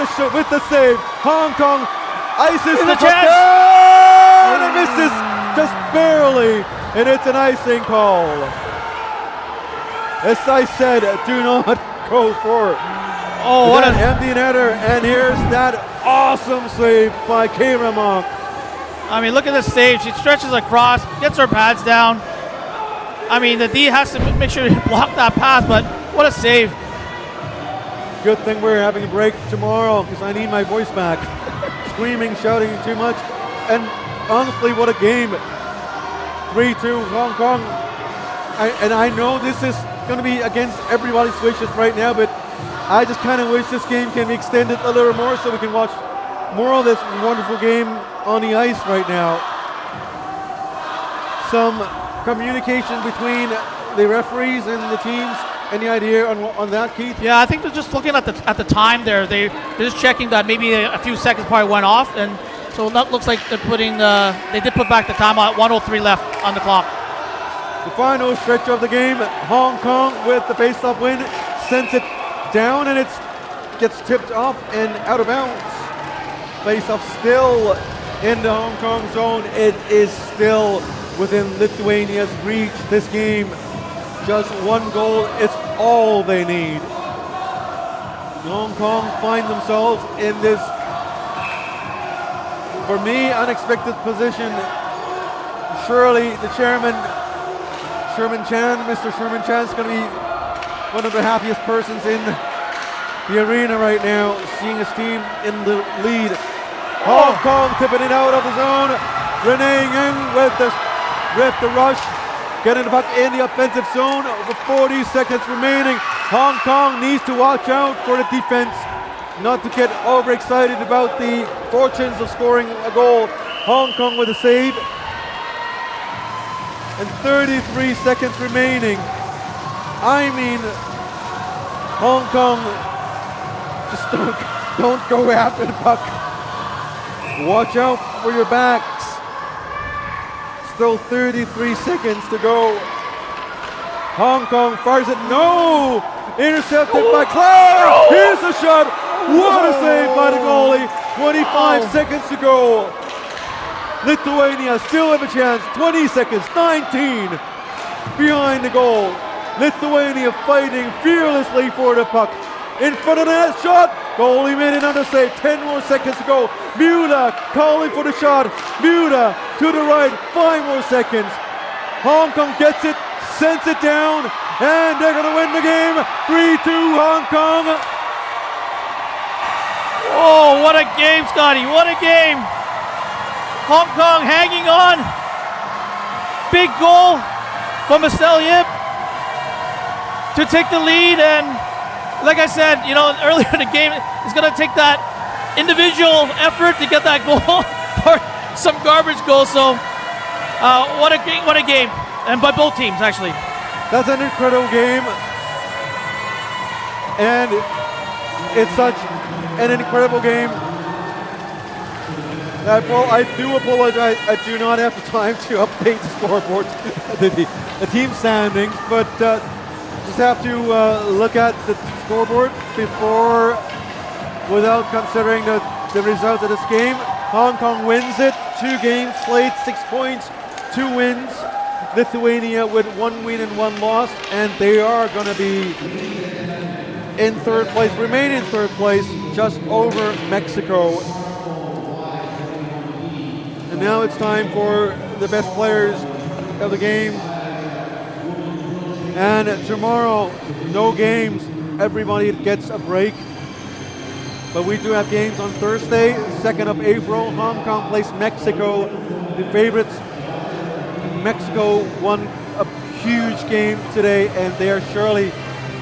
the save. Hong Kong ices the puck down and misses just barely, and it's an icing call. As I said, do not go for it. What an empty netter, and here's that awesome save by Kiramak. I mean, look at this save. She stretches across, gets her pads down. I mean, the D has to make sure to block that pass, but what a save. Good thing we're having a break tomorrow because I need my voice back. Screaming, shouting too much. And honestly, what a game. 3-2 Hong Kong. I know this is going to be against everybody's wishes right now, but I just kind of wish this game can be extended a little more so we can watch more of this wonderful game on the ice right now. Some communication between the referees and the teams. Any idea on that, Keith? Yeah, I think they're just looking at the time there. They're just checking that maybe a few seconds probably went off, and so that looks like they're putting. They did put back the time at 1:03 left on the clock. The final stretch of the game, Hong Kong with the face-off win, sends it down and it gets tipped off and out of bounds. Face-off still in the Hong Kong zone. It is still within Lithuania's reach. This game, just one goal is all they need. Hong Kong find themselves in this, for me, unexpected position. Surely the chairman, Sherman Chan, Mr. Sherman Chan is going to be one of the happiest persons in the arena right now, seeing his team in the lead. Hong Kong tipping it out of the zone. Renee Yang with the rush. Getting the puck in the offensive zone with 40 seconds remaining. Hong Kong needs to watch out for the defense, not to get overexcited about the fortunes of scoring a goal. Hong Kong with a save. And 33 seconds remaining. I mean, Hong Kong, just don't go after the puck. Watch out for your backs. Still 33 seconds to go. Hong Kong fires it. No! Intercepted by Clare. Here's a shot. What a save by the goalie. 25 seconds to go. Lithuania still have a chance. 20 seconds. 19 behind the goal. Lithuania fighting fearlessly for the puck. In front of the net, shot. Goalie made another save. 10 more seconds to go. Muda calling for the shot. Muda to the right. 5 more seconds. Hong Kong gets it, sends it down, and they're going to win the game. 3-2 Hong Kong. Oh, what a game, Scotty. What a game. Hong Kong hanging on. Big goal from Estelle Yip to take the lead, and like I said, you know, earlier in the game, it's going to take that individual effort to get that goal or some garbage goal. So, what a game, and by both teams actually. That's an incredible game, and it's such an incredible game. Well, I do apologize. I do not have the time to update the scoreboard, the team standings, but just have to look at the scoreboard without considering the result of this game. Hong Kong wins it. 2 games played, 6 points, 2 wins. Lithuania with 1 win and 1 loss, and they are going to be in 3rd place, remain in 3rd place, just over Mexico. And now it's time for the best players of the game. And tomorrow, no games. Everybody gets a break. But we do have games on Thursday, 2nd of April. Hong Kong plays Mexico, the favorites. Mexico won a huge game today, and they are surely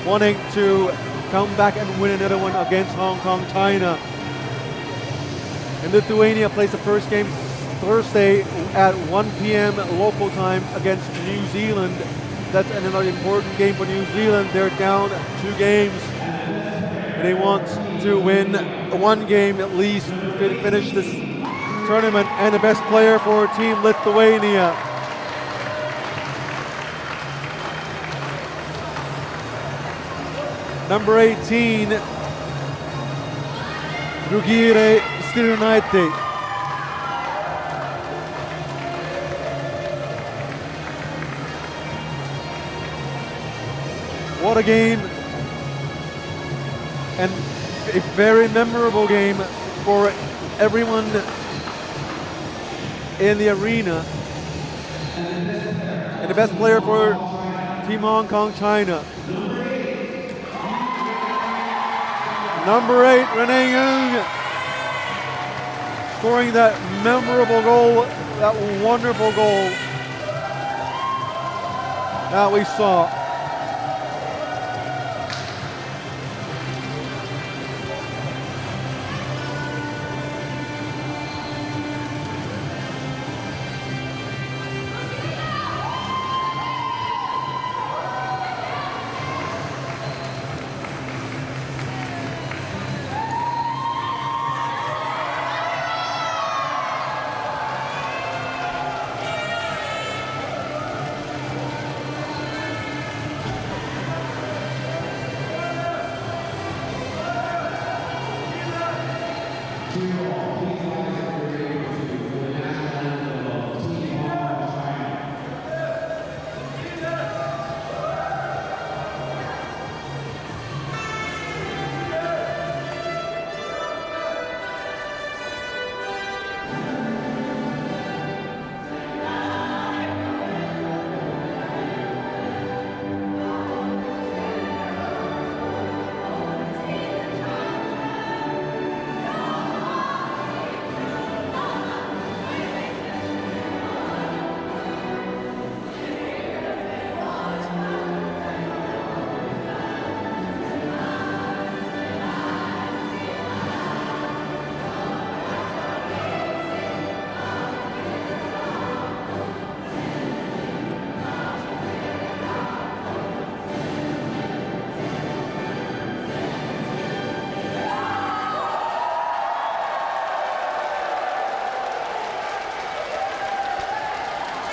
wanting to come back and win another one against Hong Kong, China. And Lithuania plays the first game Thursday at 1 p.m. local time against New Zealand. That's another important game for New Zealand. They're down 2 games. They want to win 1 game at least to finish this tournament. And the best player for Team Lithuania, number 18, Rugire Stirnaitė. What a game, and a very memorable game for everyone in the arena. And the best player for Team Hong Kong, China. Number 8, Renee Young, scoring that memorable goal, that wonderful goal that we saw.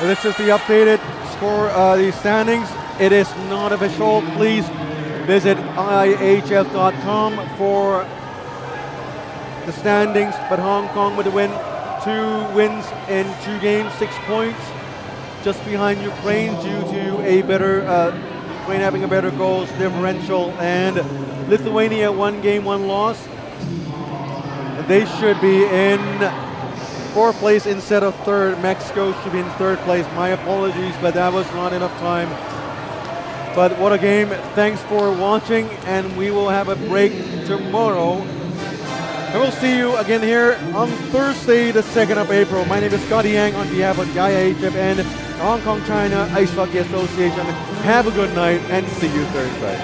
This is the updated score, the standings. It is not official. Please visit IIHF.com for the standings. But Hong Kong with the win, 2 wins in 2 games, 6 points, just behind Ukraine due to a better Ukraine having a better goals differential, and Lithuania 1 game, 1 loss. They should be in 4th place instead of 3rd. Mexico should be in 3rd place. My apologies, but that was not enough time. But what a game. Thanks for watching, and we will have a break tomorrow. And we'll see you again here on Thursday, the 2nd of April. My name is Scotty Yang on behalf of the IIHF and the Hong Kong China Ice Hockey Association. Have a good night and see you Thursday.